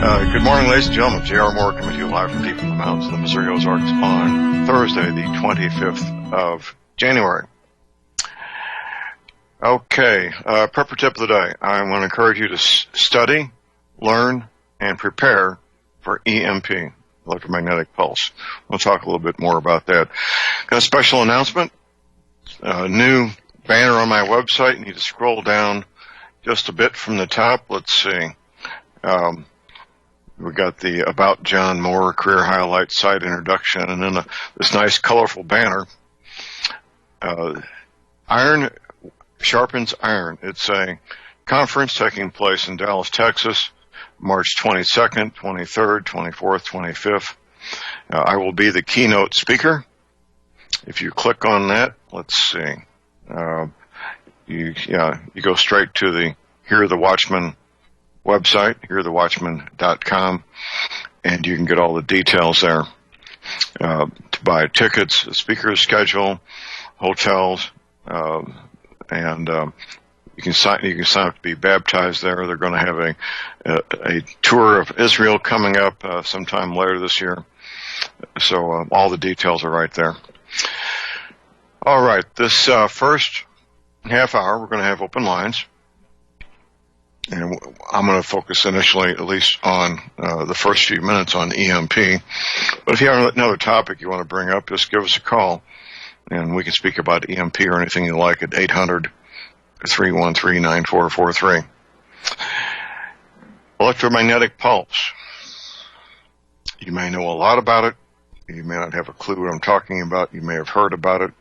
Good morning, ladies and gentlemen. J.R. Moore coming to you live from deep in the mountains of the Missouri Ozarks on Thursday, the 25th of January. Okay, prepper tip of the day. I want to encourage you to study, learn, and prepare for EMP, electromagnetic pulse. We'll talk a little bit more about that. Got a special announcement, a new banner on my website. You need to scroll down just a bit from the top. Let's see. We got the About John Moore career highlight site introduction, and then this nice colorful banner. Iron sharpens iron. It's a conference taking place in Dallas, Texas, March 22nd, 23rd, 24th, 25th. I will be the keynote speaker. If you click on that, let's see. You go straight to the Hear the Watchman website, hearthewatchman.com, and you can get all the details there. To buy tickets, the speaker's schedule, hotels, and you can sign up to be baptized there. They're going to have a tour of Israel coming up sometime later this year. So all the details are right there. All right, this first half hour we're going to have open lines. And I'm going to focus initially, at least, on the first few minutes on EMP. But if you have another topic you want to bring up, just give us a call, and we can speak about EMP or anything you like at 800-313-9443. Electromagnetic pulse. You may know a lot about it. You may not have a clue what I'm talking about. You may have heard about it.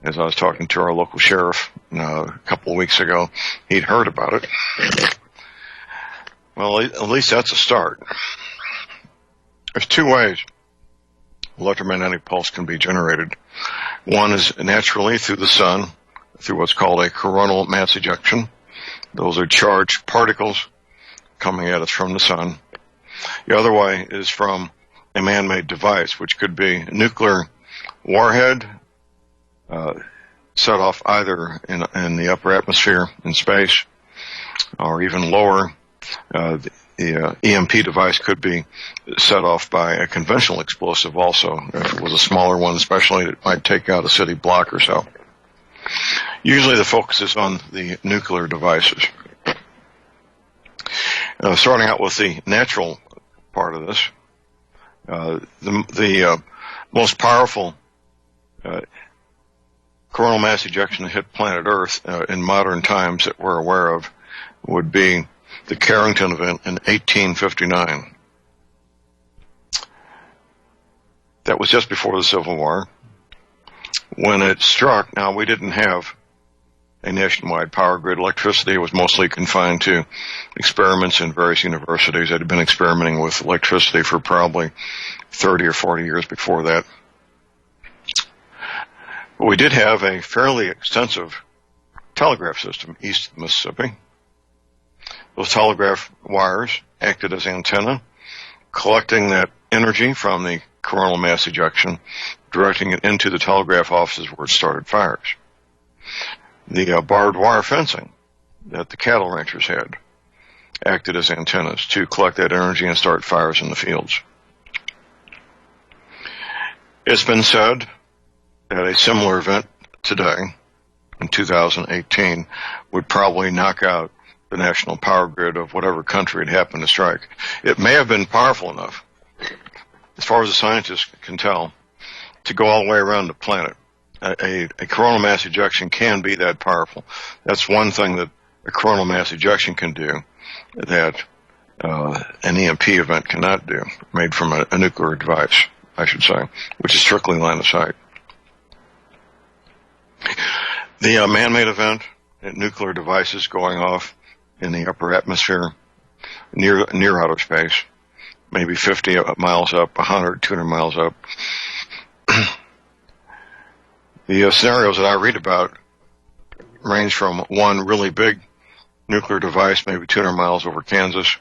As I was talking to our local sheriff a couple of weeks ago, he'd heard about it. Well, at least that's a start. There's two ways electromagnetic pulse can be generated. One is naturally through the sun, through what's called a coronal mass ejection. Those are charged particles coming at us from the sun. The other way is from a man-made device, which could be a nuclear warhead, set off either in the upper atmosphere in space or even lower. The EMP device could be set off by a conventional explosive also. If it was a smaller one especially, it might take out a city block or so. Usually the focus is on the nuclear devices. Starting out with the natural part of this, the most powerful coronal mass ejection to hit planet Earth in modern times that we're aware of would be the Carrington event in 1859. That was just before the Civil War. When it struck, now we didn't have a nationwide power grid. Electricity was mostly confined to experiments in various universities that had been experimenting with electricity for probably 30 or 40 years before that. But we did have a fairly extensive telegraph system east of the Mississippi. Those telegraph wires acted as antenna, collecting that energy from the coronal mass ejection, directing it into the telegraph offices where it started fires. The barbed wire fencing that the cattle ranchers had acted as antennas to collect that energy and start fires in the fields. It's been said that a similar event today, in 2018, would probably knock out the national power grid of whatever country it happened to strike. It may have been powerful enough, as far as the scientists can tell, to go all the way around the planet. A coronal mass ejection can be that powerful. That's one thing that a coronal mass ejection can do that an EMP event cannot do, made from a nuclear device, I should say, which is strictly line of sight. The man-made event, nuclear devices going off in the upper atmosphere near outer space, maybe 50 miles up, 100, 200 miles up. The scenarios that I read about range from one really big nuclear device, maybe 200 miles over Kansas,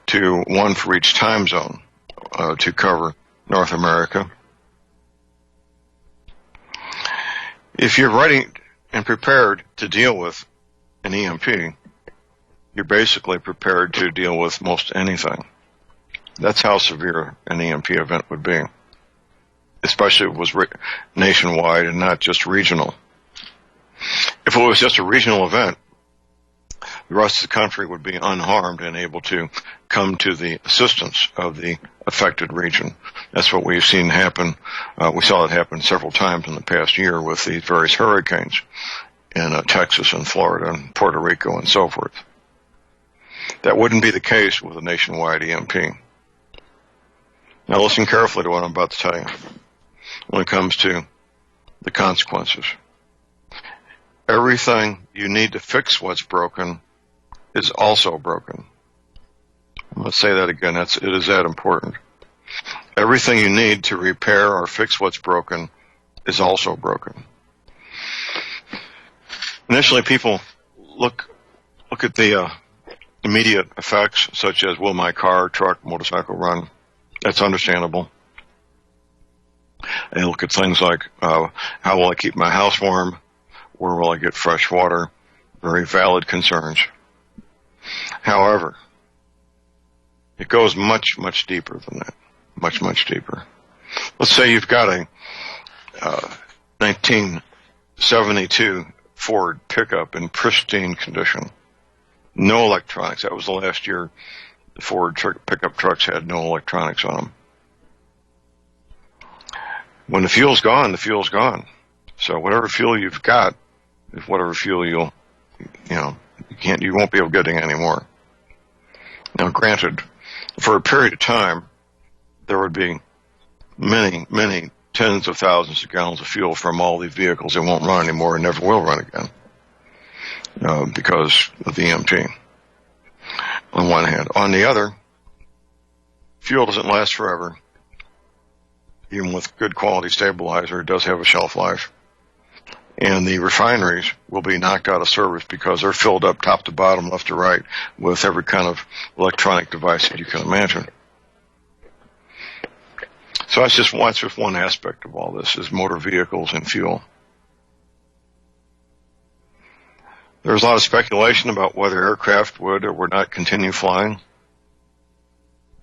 to one for each time zone to cover North America. If you're ready and prepared to deal with an EMP, you're basically prepared to deal with most anything. That's how severe an EMP event would be, especially if it was nationwide and not just regional. If it was just a regional event, the rest of the country would be unharmed and able to come to the assistance of the affected region. That's what we've seen happen. We saw it happen several times in the past year with the various hurricanes in Texas and Florida and Puerto Rico and so forth. That wouldn't be the case with a nationwide EMP. Now listen carefully to what I'm about to tell you when it comes to the consequences. Everything you need to fix what's broken is also broken. I'm going to say that again. It is that important. Everything you need to repair or fix what's broken is also broken. Initially, people look at the immediate effects, such as will my car, truck, motorcycle run? That's understandable. They look at things like how will I keep my house warm? Where will I get fresh water? Very valid concerns. However, it goes much, much deeper than that. Much, much deeper. Let's say you've got a 1972 Ford pickup in pristine condition. No electronics. That was the last year the Ford pickup trucks had no electronics on them. When the fuel's gone, the fuel's gone. So whatever fuel you've got is whatever fuel you won't be able to get any more. Now, granted, for a period of time, there would be many, many tens of thousands of gallons of fuel from all these vehicles that won't run anymore and never will run again because of the EMP, on one hand. On the other, fuel doesn't last forever. Even with good quality stabilizer, it does have a shelf life. And the refineries will be knocked out of service because they're filled up top to bottom, left to right, with every kind of electronic device that you can imagine. So that's just one aspect of all this, is motor vehicles and fuel. There's a lot of speculation about whether aircraft would or would not continue flying.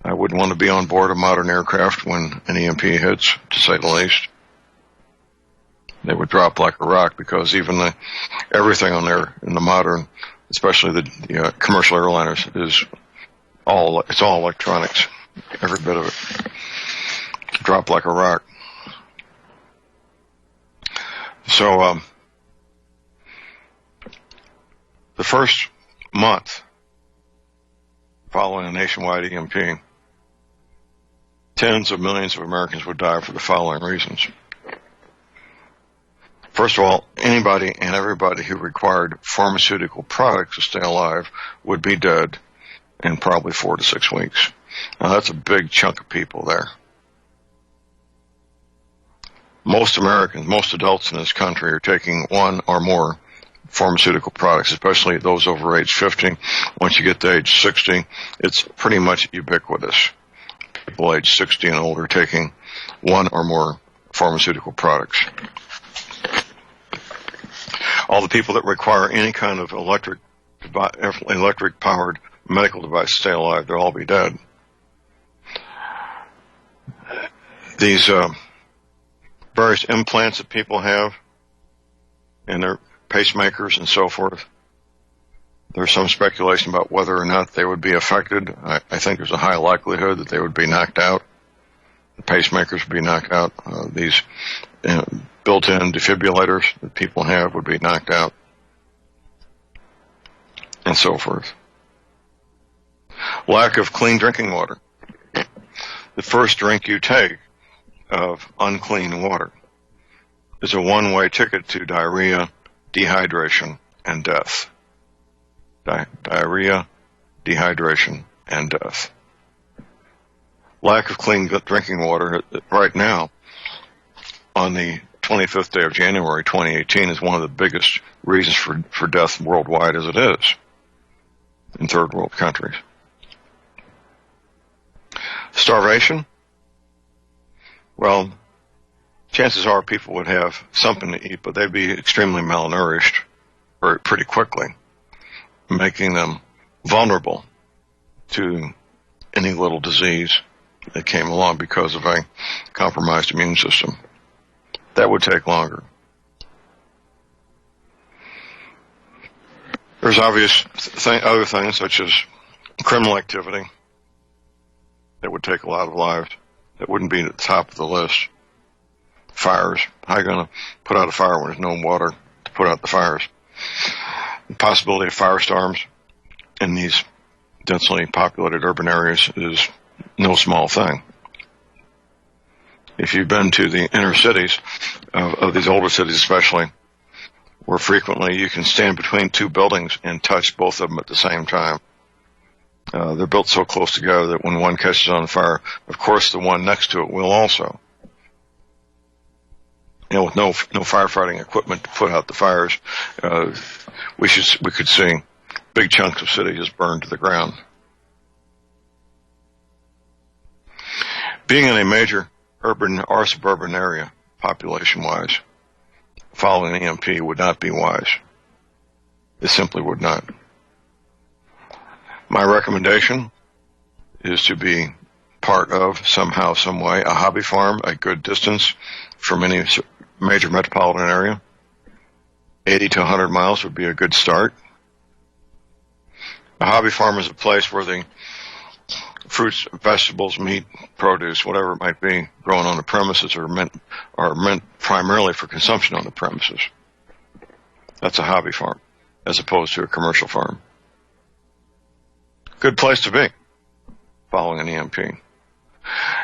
I wouldn't want to be on board a modern aircraft when an EMP hits, to say the least. They would drop like a rock because even everything on there in the modern, especially the commercial airliners, it's all electronics, every bit of it. Drop like a rock. So the first month following a nationwide EMP, tens of millions of Americans would die for the following reasons. First of all, anybody and everybody who required pharmaceutical products to stay alive would be dead in probably 4 to 6 weeks. Now, that's a big chunk of people there. Most Americans, most adults in this country are taking one or more pharmaceutical products, especially those over age 50. Once you get to age 60, it's pretty much ubiquitous. People age 60 and older taking one or more pharmaceutical products. All the people that require any kind of electric-powered medical device to stay alive, they'll all be dead. These various implants that people have and their pacemakers and so forth, there's some speculation about whether or not they would be affected. I think there's a high likelihood that they would be knocked out. The pacemakers would be knocked out. These built-in defibrillators that people have would be knocked out, and so forth. Lack of clean drinking water. The first drink you take of unclean water is a one-way ticket to diarrhea, dehydration, and death. Diarrhea, dehydration, and death. Lack of clean drinking water right now on the 25th day of January 2018 is one of the biggest reasons for death worldwide as it is in third world countries. Starvation? Well, chances are people would have something to eat, but they'd be extremely malnourished pretty quickly, making them vulnerable to any little disease that came along because of a compromised immune system. That would take longer. There's obvious other things such as criminal activity that would take a lot of lives. That wouldn't be at the top of the list. Fires. How are you going to put out a fire when there's no water to put out the fires? The possibility of firestorms in these densely populated urban areas is no small thing. If you've been to the inner cities, of these older cities especially, where frequently you can stand between two buildings and touch both of them at the same time. They're built so close together that when one catches on fire, of course the one next to it will also. With no firefighting equipment to put out the fires, we could see big chunks of city just burned to the ground. Being in a major urban or suburban area, population-wise, following an EMP would not be wise. It simply would not. My recommendation is to be part of, somehow, some way, a hobby farm a good distance from any major metropolitan area. 80 to 100 miles would be a good start. A hobby farm is a place where the fruits, vegetables, meat, produce, whatever it might be, grown on the premises are meant primarily for consumption on the premises. That's a hobby farm, as opposed to a commercial farm. Good place to be, following an EMP.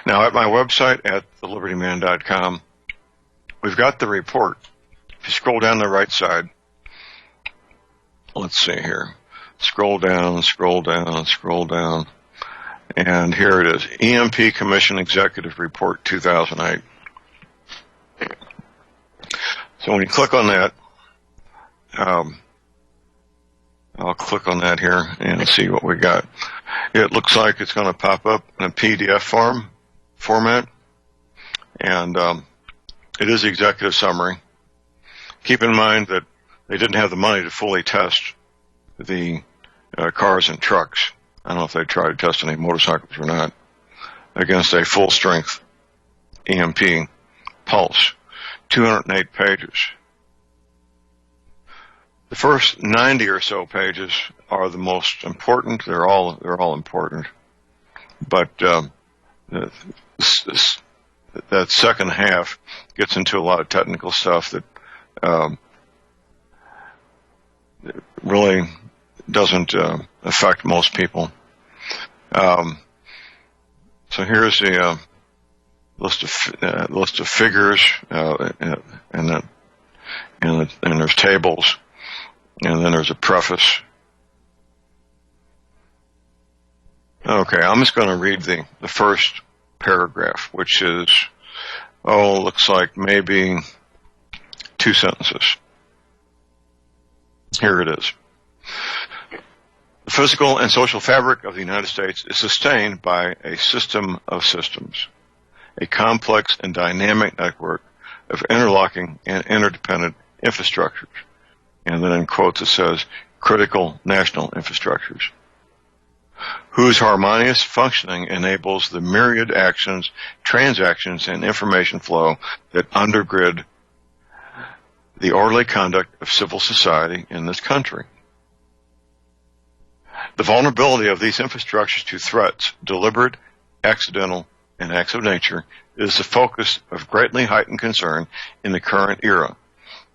Now, at my website, at thelibertyman.com, we've got the report. If you scroll down the right side, let's see here. Scroll down, and here it is. EMP Commission Executive Report 2008. So when you click on that, I'll click on that here and see what we got. It looks like it's going to pop up in a PDF format, and it is the executive summary. Keep in mind that they didn't have the money to fully test the cars and trucks. I don't know if they tried to test any motorcycles or not, against a full-strength EMP pulse. 208 pages. The first 90 or so pages are the most important. They're all important. But that second half gets into a lot of technical stuff that really doesn't affect most people. So here's the list of figures, and there's tables, and then there's a preface. Okay, I'm just going to read the first paragraph, which is, looks like maybe 2 sentences. Here it is. The physical and social fabric of the United States is sustained by a system of systems, a complex and dynamic network of interlocking and interdependent infrastructures. And then in quotes it says, critical national infrastructures, whose harmonious functioning enables the myriad actions, transactions, and information flow that undergird the orderly conduct of civil society in this country. The vulnerability of these infrastructures to threats, deliberate, accidental, and acts of nature, is the focus of greatly heightened concern in the current era,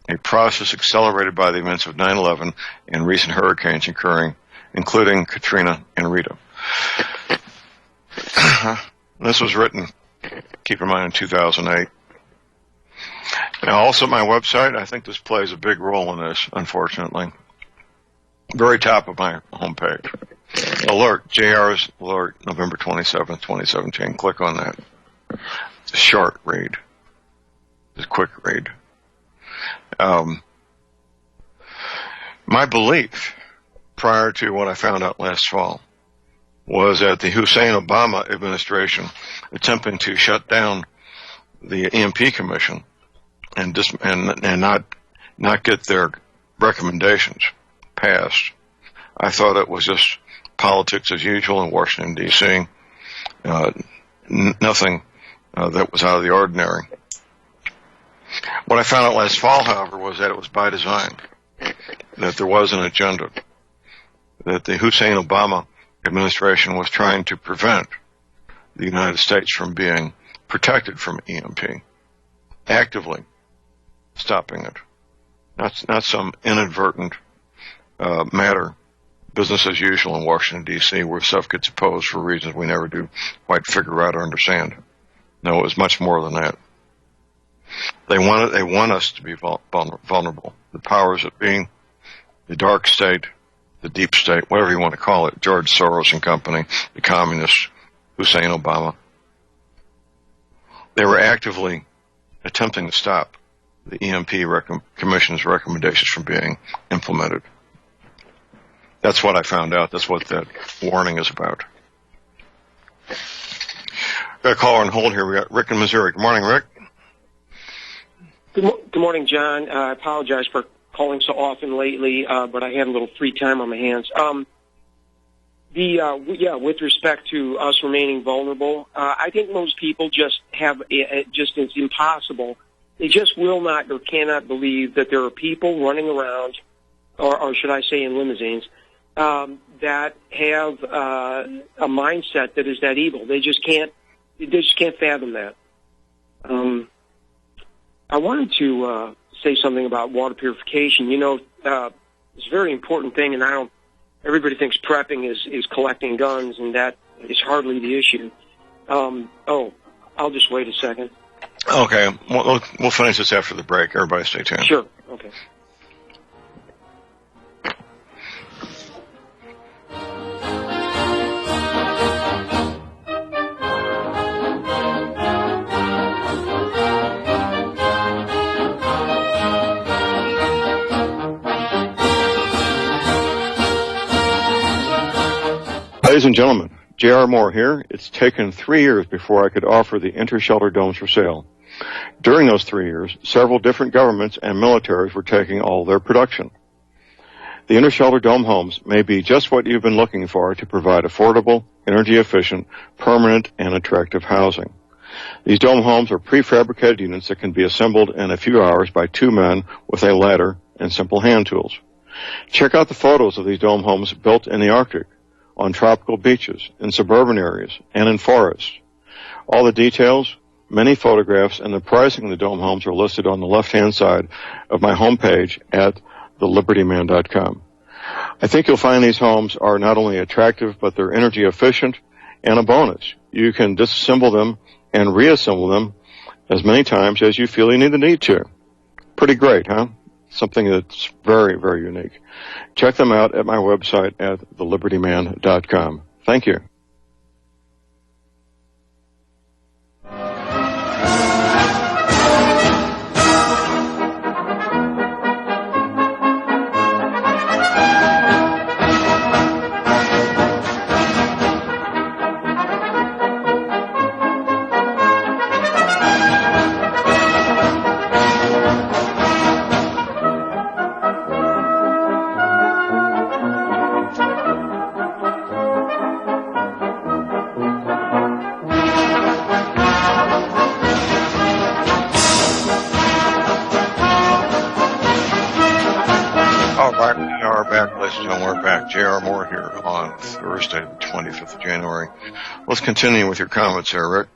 a process accelerated by the events of 9/11 and recent hurricanes occurring, including Katrina and Rita. This was written, keep in mind, in 2008. Now, also my website, I think this plays a big role in this, unfortunately. Very top of my homepage. Alert, JR's alert, November 27th, 2017. Click on that. It's a short read. It's a quick read. My belief, prior to what I found out last fall, was that the Hussein Obama administration attempting to shut down the EMP Commission and not get their recommendations passed. I thought it was just politics as usual in Washington, D.C., Nothing that was out of the ordinary. What I found out last fall, however, was that it was by design, that there was an agenda, that the Hussein Obama administration was trying to prevent the United States from being protected from EMP, actively stopping it. Not some inadvertent matter, business as usual in Washington, D.C., where stuff gets opposed for reasons we never do quite figure out or understand. No, it was much more than that. They want us to be vulnerable. The powers that be, the dark state, the deep state, whatever you want to call it, George Soros and company, the communists, Hussein Obama. They were actively attempting to stop the EMP Commission's recommendations from being implemented. That's what I found out. That's what that warning is about. Got a caller on hold here. We got Rick in Missouri. Good morning, Rick. Good morning, John. I apologize for calling so often lately, but I had a little free time on my hands. With respect to us remaining vulnerable, I think most people just have it's impossible. They just will not or cannot believe that there are people running around, or should I say in limousines, that have a mindset that is that evil. They just can't fathom that. I wanted to say something about water purification. You know, it's a very important thing, and everybody thinks prepping is collecting guns, and that is hardly the issue. I'll just wait a second. Okay, we'll finish this after the break. Everybody stay tuned. Sure, okay. Ladies and gentlemen, J.R. Moore here. It's taken 3 years before I could offer the inter-shelter domes for sale. During those 3 years, several different governments and militaries were taking all their production. The inter-shelter dome homes may be just what you've been looking for to provide affordable, energy-efficient, permanent, and attractive housing. These dome homes are prefabricated units that can be assembled in a few hours by 2 men with a ladder and simple hand tools. Check out the photos of these dome homes built in the Arctic, on tropical beaches, in suburban areas, and in forests. All the details, many photographs, and the pricing of the dome homes are listed on the left-hand side of my homepage at thelibertyman.com. I think you'll find these homes are not only attractive, but they're energy efficient, and a bonus. You can disassemble them and reassemble them as many times as you feel you need to. Pretty great, huh? Something that's very, very unique. Check them out at my website at thelibertyman.com. Thank you. J.R. Moore here on Thursday, the 25th of January. Let's continue with your comments there, Rick.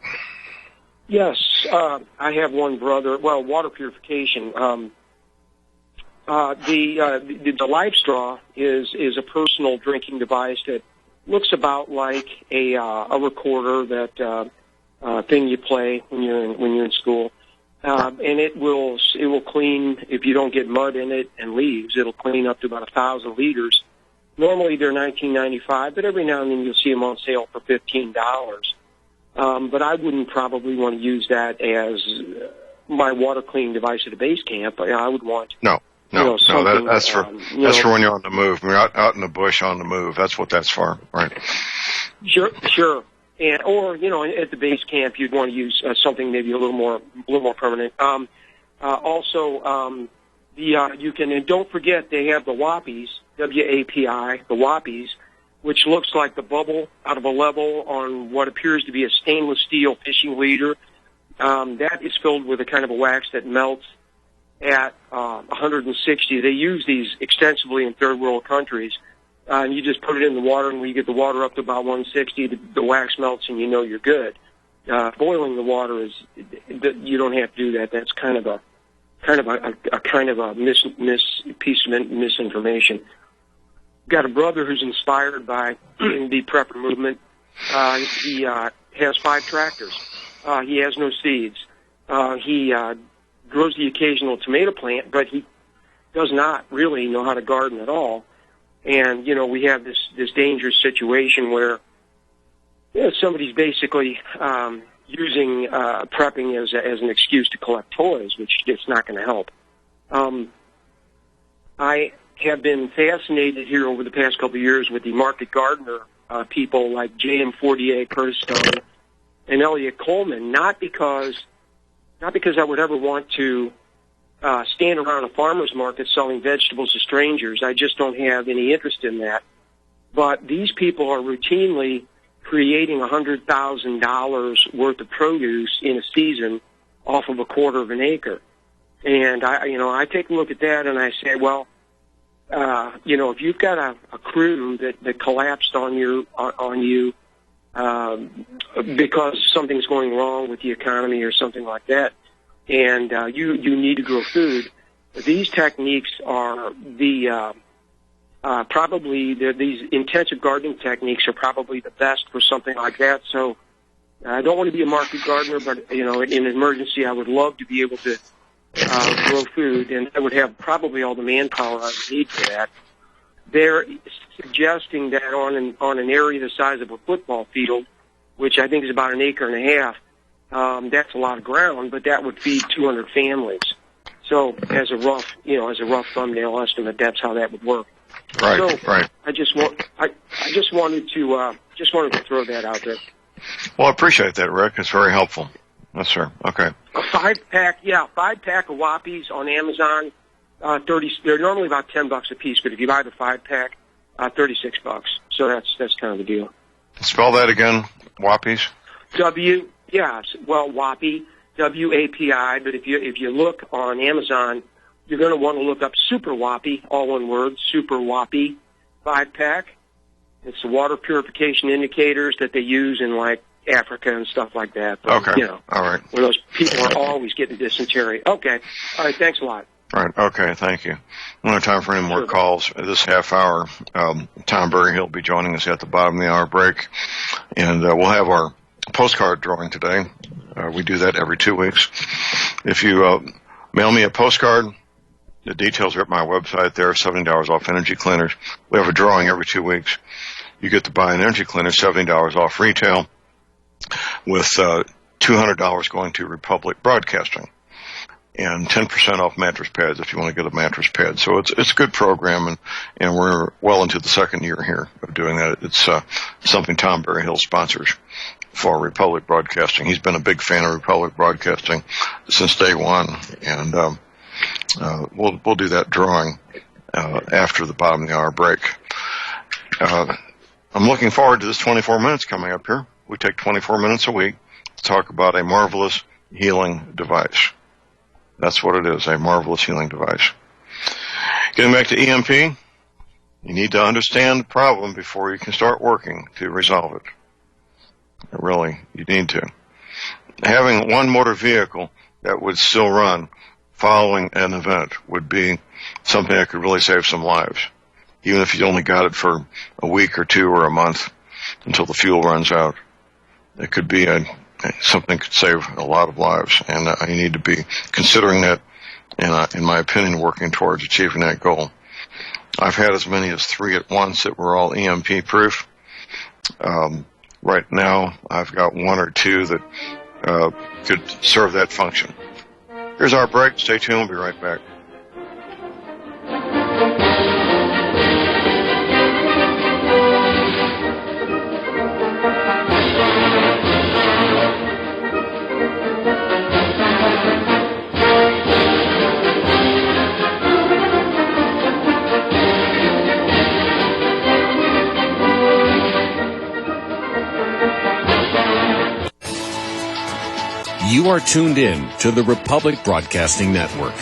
Yes, I have one brother. Well, water purification. The Life Straw is a personal drinking device that looks about like a recorder, that thing you play when you're in school. And it will clean, if you don't get mud in it and leaves, it'll clean up to about 1,000 liters. Normally they're $19.95, but every now and then you'll see them on sale for $15. But I wouldn't probably want to use that as my water cleaning device at a base camp. I would want that's for when you're on the move. When you're out in the bush on the move. That's what that's for, right? Sure. And or at the base camp you'd want to use something maybe a little more permanent. You can, and don't forget they have the WAPIs, WAPI, the WAPIs, which looks like the bubble out of a level on what appears to be a stainless steel fishing leader. That is filled with a kind of a wax that melts at 160. They use these extensively in third world countries. And you just put it in the water, and when you get the water up to about 160, the wax melts, and you know you're good. Boiling the water is, you don't have to do that. That's kind of a piece of misinformation. Got a brother who's inspired by the prepper movement. He has 5 tractors. He has no seeds. He grows the occasional tomato plant, but he does not really know how to garden at all. And, we have this dangerous situation where somebody's basically using prepping as an excuse to collect toys, which it's not going to help. I have been fascinated here over the past couple of years with the market gardener people like J.M. Fortier, Curtis Stone, and Elliot Coleman, not because I would ever want to stand around a farmer's market selling vegetables to strangers. I just don't have any interest in that. But these people are routinely creating $100,000 worth of produce in a season off of a quarter of an acre. And I take a look at that and I say, well, if you've got a crew that collapsed on you because something's going wrong with the economy or something like that, and you need to grow food, these techniques are these intensive gardening techniques are probably the best for something like that. So I don't want to be a market gardener, but in an emergency, I would love to be able to grow food, and I would have probably all the manpower I would need for that. They're suggesting that on an area the size of a football field, which I think is about an acre and a half, that's a lot of ground, but that would feed 200 families. So as a rough thumbnail estimate, that's how that would work. Right. So right. I just wanted to throw that out there. Well, I appreciate that, Rick. It's very helpful. Yes, sir. Okay. A 5-pack of Whoppies on Amazon. They're normally about $10 a piece, but if you buy the 5-pack, $36. So that's kind of the deal. Spell that again. Whoppies. Whoppy, WAPI. But if you look on Amazon, you're going to want to look up Super Whoppy, all one word, Super Whoppy 5-pack. It's the water purification indicators that they use in like Africa and stuff like that. But, okay. All right. Where those people are always getting dysentery. Okay. All right. Thanks a lot. All right. Okay. Thank you. We don't have time for any more calls. This half hour, Tom Berryhill will be joining us at the bottom of the hour break, and we'll have our postcard drawing today. We do that every 2 weeks. If you mail me a postcard, the details are at my website there, $70 off energy cleaners. We have a drawing every 2 weeks. You get to buy an energy cleaner, $70 off retail, with $200 going to Republic Broadcasting, and 10% off mattress pads if you want to get a mattress pad. So it's a good program, and we're well into the second year here of doing that. It's something Tom Berryhill sponsors for Republic Broadcasting. He's been a big fan of Republic Broadcasting since day one, and we'll do that drawing after the bottom of the hour break. I'm looking forward to this 24 minutes coming up here. We take 24 minutes a week to talk about a marvelous healing device. That's what it is, a marvelous healing device. Getting back to EMP, you need to understand the problem before you can start working to resolve it. Really, you need to. Having one motor vehicle that would still run following an event would be something that could really save some lives, even if you only got it for a week or 2 or a month until the fuel runs out. It could be something could save a lot of lives, and you need to be considering that, and in my opinion, working towards achieving that goal. I've had as many as 3 at once that were all EMP proof. Right now, I've got 1 or 2 that could serve that function. Here's our break. Stay tuned. We'll be right back. You are tuned in to the Republic Broadcasting Network.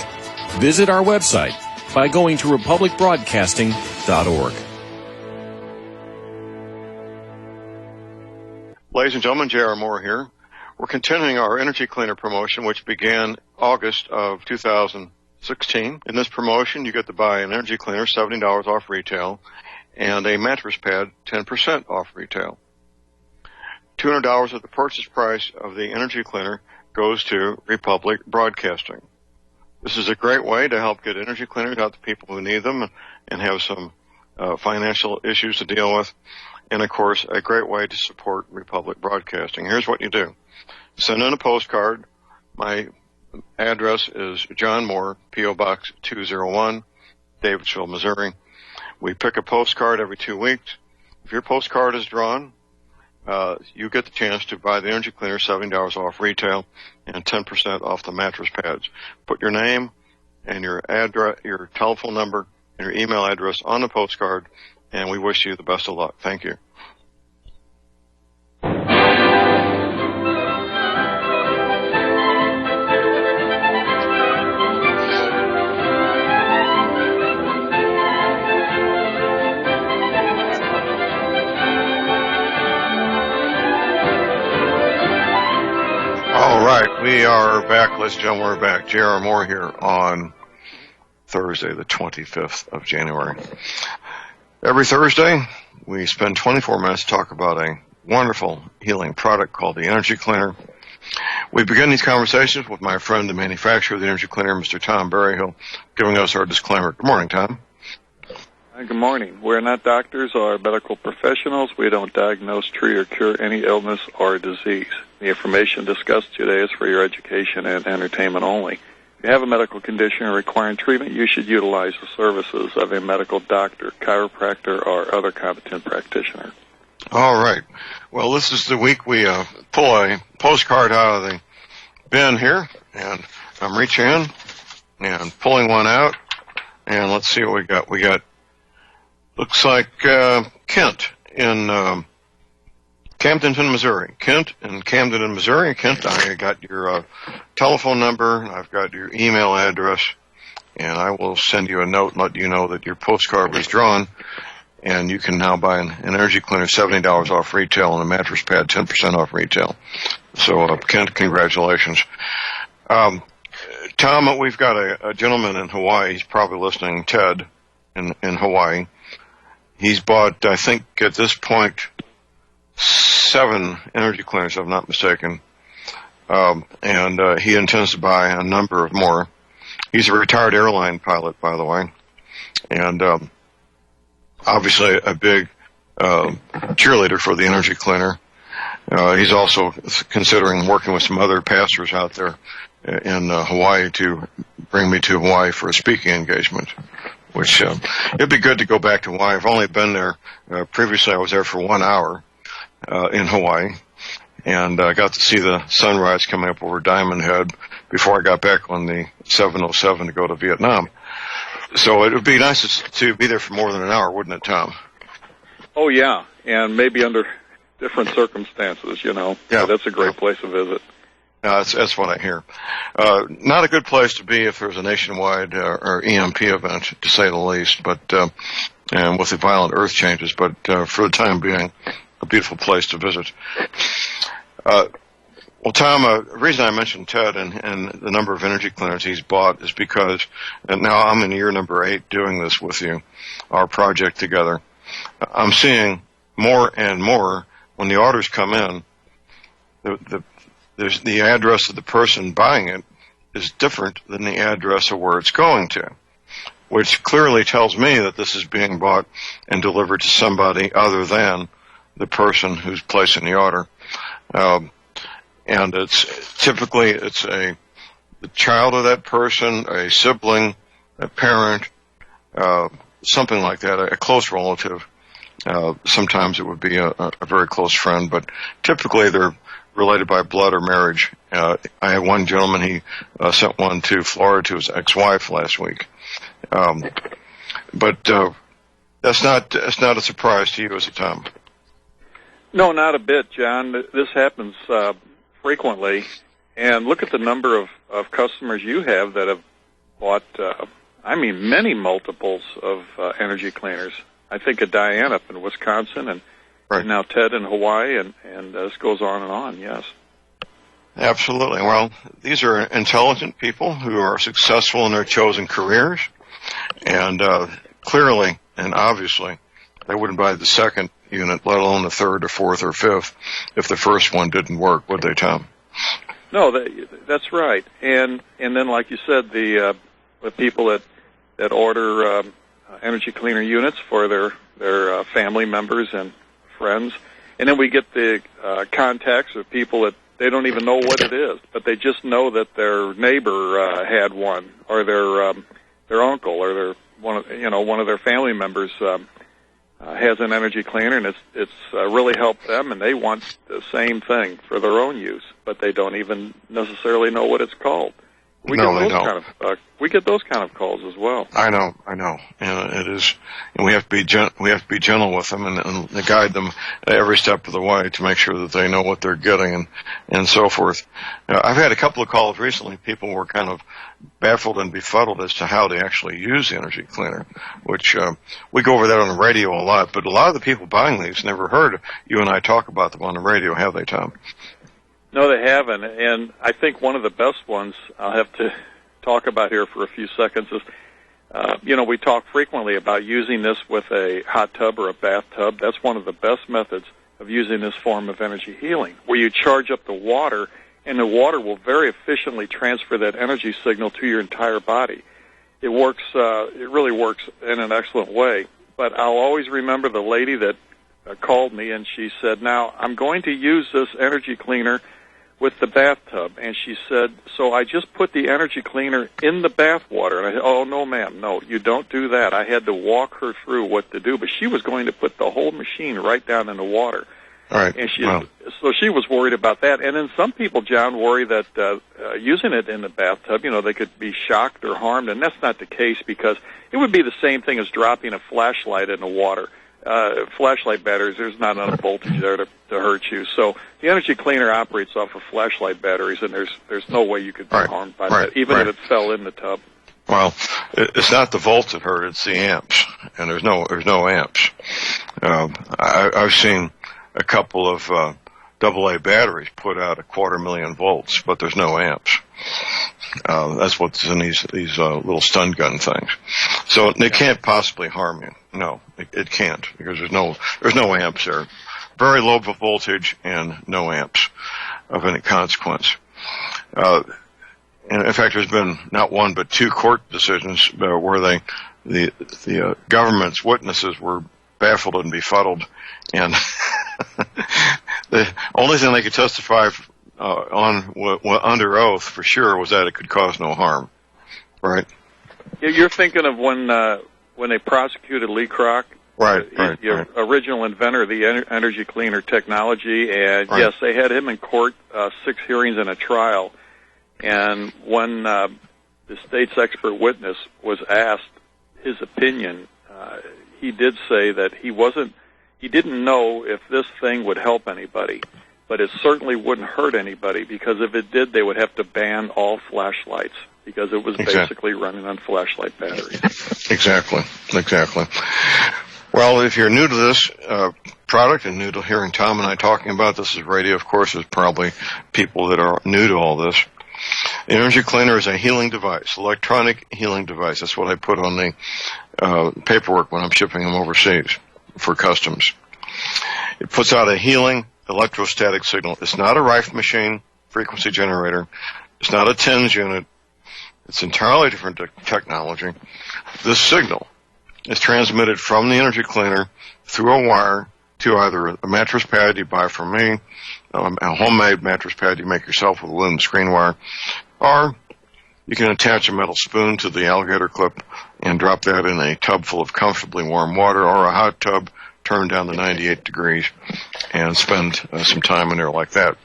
Visit our website by going to republicbroadcasting.org. Ladies and gentlemen, J.R. Moore here. We're continuing our energy cleaner promotion, which began August of 2016. In this promotion, you get to buy an energy cleaner, $70 off retail, and a mattress pad, 10% off retail. $200 of the purchase price of the energy cleaner goes to Republic Broadcasting. This is a great way to help get energy cleaners out to people who need them and have some financial issues to deal with. And, of course, a great way to support Republic Broadcasting. Here's what you do. Send in a postcard. My address is John Moore, P.O. Box 201, Davidsville, Missouri. We pick a postcard every 2 weeks. If your postcard is drawn, you get the chance to buy the energy cleaner, $70 off retail, and 10% off the mattress pads. Put your name and your address, your telephone number, and your email address on the postcard, and we wish you the best of luck. Thank you. All right, we are back. Ladies and gentlemen, we're back. J.R. Moore here on Thursday, the 25th of January. Every Thursday, we spend 24 minutes to talk about a wonderful healing product called the Energy Cleaner. We begin these conversations with my friend, the manufacturer of the Energy Cleaner, Mr. Tom Berryhill, giving us our disclaimer. Good morning, Tom. Good morning. We're not doctors or medical professionals. We don't diagnose, treat, or cure any illness or disease. The information discussed today is for your education and entertainment only. If you have a medical condition requiring treatment, you should utilize the services of a medical doctor, chiropractor, or other competent practitioner. All right. Well, this is the week we pull a postcard out of the bin here, and I'm reaching in and pulling one out, and let's see what we got. We got, looks like Kent in Camdenton, Missouri. Kent in Camdenton, Missouri. Kent, I got your telephone number, I've got your email address, and I will send you a note and let you know that your postcard was drawn, and you can now buy an energy cleaner, $70 off retail, and a mattress pad, 10% off retail. So, Kent, congratulations. Tom, we've got a gentleman in Hawaii. He's probably listening, Ted, in Hawaii. He's bought, I think, at this point, 7 energy cleaners, if I'm not mistaken. And he intends to buy a number of more. He's a retired airline pilot, by the way. And obviously a big cheerleader for the energy cleaner. He's also considering working with some other pastors out there in Hawaii to bring me to Hawaii for a speaking engagement, which it'd be good to go back to Hawaii. I've only been there. Previously, I was there for 1 hour in Hawaii, and I got to see the sunrise coming up over Diamond Head before I got back on the 707 to go to Vietnam. So it would be nice to be there for more than an hour, wouldn't it, Tom? Oh, yeah, and maybe under different circumstances, you know. Yeah. So that's a great place to visit. That's what I hear. Not a good place to be if there's a nationwide or EMP event, to say the least, but and with the violent earth changes, but for the time being, a beautiful place to visit. Well, Tom, the reason I mentioned Ted and the number of energy cleaners he's bought is because now I'm in year number 8 doing this with you, our project together. I'm seeing more and more when the orders come in, the address of the person buying it is different than the address of where it's going to, which clearly tells me that this is being bought and delivered to somebody other than the person who's placing the order. And it's typically the child of that person, a sibling, a parent, something like that, a close relative. Sometimes it would be a very close friend, but typically they're related by blood or marriage. I had one gentleman, he sent one to Florida to his ex-wife last week. But that's not a surprise to you, is it, Tom? No, not a bit, John. This happens frequently, And look at the number of customers you have that have bought, many multiples of energy cleaners. I think of Diane up in Wisconsin, and Right. now Ted in Hawaii, and this goes on, yes. Absolutely. Well, these are intelligent people who are successful in their chosen careers, and clearly and obviously they wouldn't buy the second unit, let alone the third or fourth or fifth, if the first one didn't work, would they, Tom? No, that's right. And then, like you said, the people that order energy cleaner units for their family members and friends, and then we get the contacts of people that they don't even know what it is, but they just know that their neighbor had one, or their uncle, or one of their family members has an energy cleaner, and it's really helped them, and they want the same thing for their own use, but they don't even necessarily know what it's called. We get those kind of calls as well. I know, and it is, and we have to be gentle with them and guide them every step of the way to make sure that they know what they're getting and so forth. I've had a couple of calls recently. People were kind of baffled and befuddled as to how they actually use the energy cleaner, which we go over that on the radio a lot. But a lot of the people buying these never heard you and I talk about them on the radio, have they, Tom? No, they haven't, and I think one of the best ones I'll have to talk about here for a few seconds is, we talk frequently about using this with a hot tub or a bathtub. That's one of the best methods of using this form of energy healing, where you charge up the water, and the water will very efficiently transfer that energy signal to your entire body. It works, it really works in an excellent way. But I'll always remember the lady that called me, and she said, now, I'm going to use this energy cleaner with the bathtub, and she said, so I just put the energy cleaner in the bath water. And I said, oh, no, ma'am, no, you don't do that. I had to walk her through what to do, but she was going to put the whole machine right down in the water. All right. And so she was worried about that. And then some people, John, worry that using it in the bathtub, they could be shocked or harmed, and that's not the case, because it would be the same thing as dropping a flashlight in the water. Flashlight batteries, there's not enough voltage there to hurt you. So the energy cleaner operates off of flashlight batteries, and there's no way you could be harmed by that, even if it fell in the tub. Well, it's not the volts that hurt; it's the amps, and there's no amps. I've seen a couple of AA batteries put out 250,000 volts, but there's no amps. That's what's in these little stun gun things. So they can't possibly harm you. No, it can't, because there's no amps there. Very low voltage and no amps of any consequence. And in fact, there's been not one but two court decisions where the government's witnesses were baffled and befuddled, and the only thing they could testify under oath for sure was that it could cause no harm. Right? You're thinking of when they prosecuted Lee Kroc, the original inventor of the energy cleaner technology, and yes, they had him in court, 6 hearings and a trial. And when the state's expert witness was asked his opinion, he did say that he didn't know if this thing would help anybody, but it certainly wouldn't hurt anybody, because if it did, they would have to ban all flashlights, because it was basically running on flashlight batteries. Exactly. Well, if you're new to this product and new to hearing Tom and I talking about this, radio, of course, is probably people that are new to all this. The energy cleaner is a healing device, electronic healing device. That's what I put on the paperwork when I'm shipping them overseas for customs. It puts out a healing electrostatic signal. It's not a Rife machine frequency generator. It's not a TENS unit. It's entirely different technology. This signal is transmitted from the energy cleaner through a wire to either a mattress pad you buy from me, a homemade mattress pad you make yourself with aluminum screen wire, or you can attach a metal spoon to the alligator clip and drop that in a tub full of comfortably warm water, or a hot tub turned down to 98 degrees and spend some time in there like that.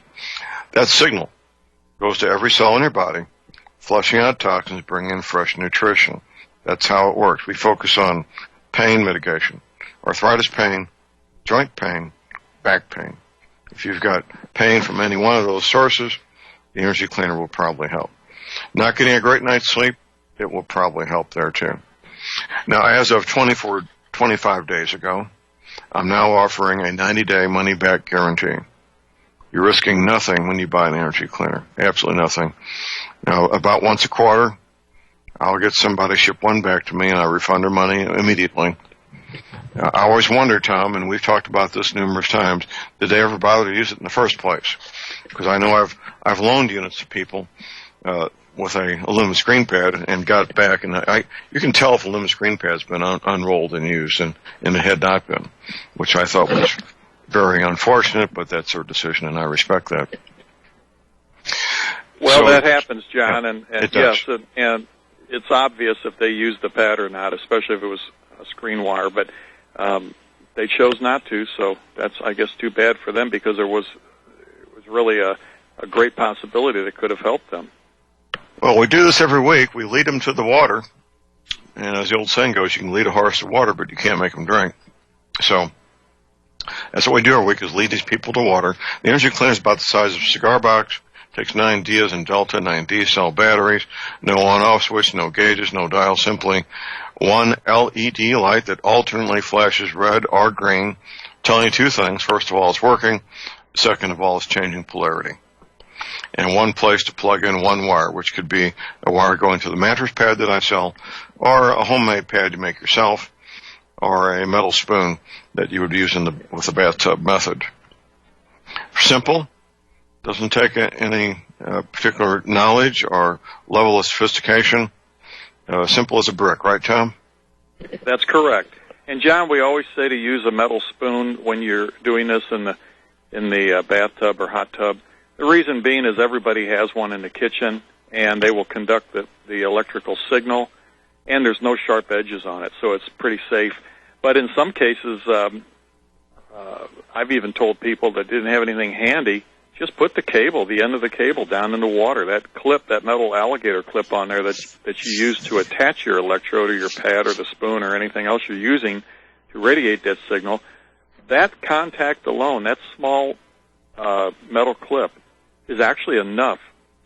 That signal goes to every cell in your body, flushing out toxins, bringing in fresh nutrition. That's how it works. We focus on pain mitigation, arthritis pain, joint pain, back pain. If you've got pain from any one of those sources, the energy cleaner will probably help. Not getting a great night's sleep, it will probably help there too. Now, as of 25 days ago, I'm now offering a 90-day money-back guarantee. You're risking nothing when you buy an energy cleaner. Absolutely nothing. Now, about once a quarter, I'll get somebody ship one back to me, and I refund their money immediately. I always wonder, Tom, and we've talked about this numerous times, did they ever bother to use it in the first place? Because I know I've loaned units to people with a aluminum screen pad and got it back, and you can tell if a aluminum screen pad's been unrolled and used, and it had not been, which I thought was very unfortunate, but that's their decision, and I respect that. Well, so, that happens, John, and yes, and it's obvious if they used the pad or not, especially if it was a screen wire, but they chose not to, so that's, I guess, too bad for them, because it was really a great possibility that could have helped them. Well, we do this every week. We lead them to the water, and as the old saying goes, you can lead a horse to water, but you can't make them drink. So that's what we do every week, is lead these people to water. The energy cleaner is about the size of a cigar box. Takes 9 D as in Delta, 9 D cell batteries, no on-off switch, no gauges, no dial, simply one LED light that alternately flashes red or green, telling you two things. First of all, it's working. Second of all, it's changing polarity. And one place to plug in one wire, which could be a wire going to the mattress pad that I sell, or a homemade pad you make yourself, or a metal spoon that you would use with the bathtub method. Simple. Doesn't take any particular knowledge or level of sophistication. Simple as a brick, right, Tom? That's correct. And John, we always say to use a metal spoon when you're doing this in the bathtub or hot tub. The reason being is everybody has one in the kitchen, and they will conduct the electrical signal, and there's no sharp edges on it, so it's pretty safe. But in some cases, I've even told people that didn't have anything handy, just put the end of the cable down in the water. That clip, that metal alligator clip on there that you use to attach your electrode or your pad or the spoon or anything else you're using to radiate that signal, that contact alone, that small metal clip, is actually enough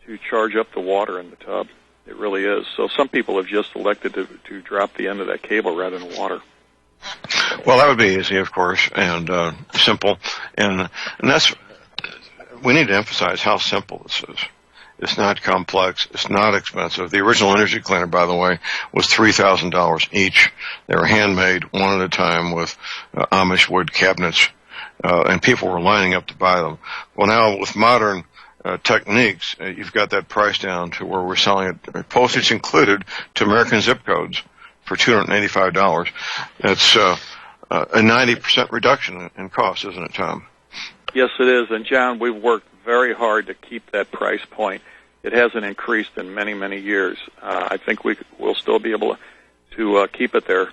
to charge up the water in the tub. It really is. So some people have just elected to drop the end of that cable right in the water. Well, that would be easy, of course, and simple. And that's, we need to emphasize how simple this is. It's not complex. It's not expensive. The original energy cleaner, by the way, was $3,000 each. They were handmade one at a time with Amish wood cabinets, and people were lining up to buy them. Well, now with modern techniques, you've got that price down to where we're selling it, postage included, to American zip codes for $285. That's a 90% reduction in cost, isn't it, Tom? Yes, it is. And, John, we've worked very hard to keep that price point. It hasn't increased in many, many years. I think we'll still be able to keep it there,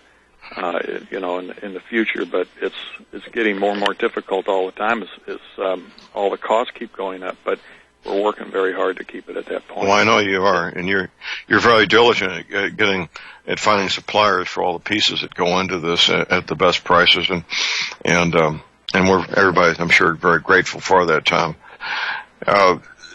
in the future. But it's getting more and more difficult all the time as all the costs keep going up. But we're working very hard to keep it at that point. Well, I know you are, and you're very diligent at finding suppliers for all the pieces that go into this at the best prices, and everybody, I'm sure, very grateful for that, Tom.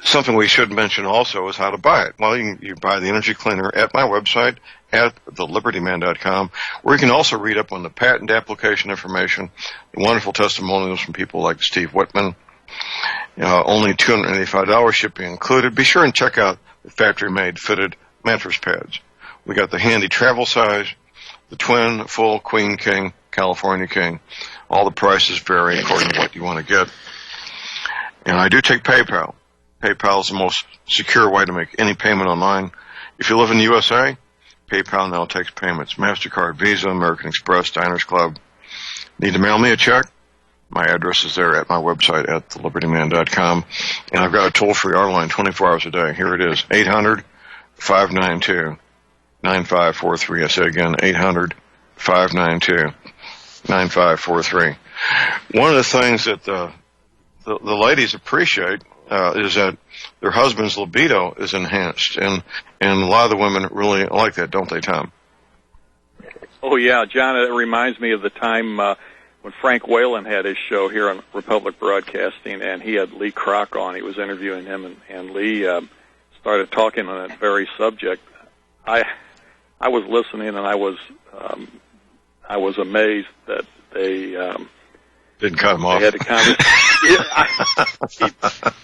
Something we should mention also is how to buy it. Well, you buy the energy cleaner at my website, at thelibertyman.com, where you can also read up on the patent application information, the wonderful testimonials from people like Steve Whitman. Only $285 shipping included. Be sure and check out the factory-made fitted mattress pads. We got the handy travel size, the twin, full, queen, king, California king. All the prices vary according to what you want to get. And I do take PayPal. PayPal is the most secure way to make any payment online. If you live in the USA, PayPal now takes payments. MasterCard, Visa, American Express, Diners Club. Need to mail me a check? My address is there at my website at thelibertyman.com. And I've got a toll-free R line 24 hours a day. Here it is, 800-592-9543. I say again, 800-592-9543. One of the things that the ladies appreciate is that their husband's libido is enhanced, and a lot of the women really like that, don't they, Tom? Oh, yeah, John, it reminds me of the time when Frank Whalen had his show here on Republic Broadcasting, and he had Lee Kroc on. He was interviewing him, and Lee started talking on that very subject. I was listening, and I was amazed that they didn't cut him off. They had a conversation.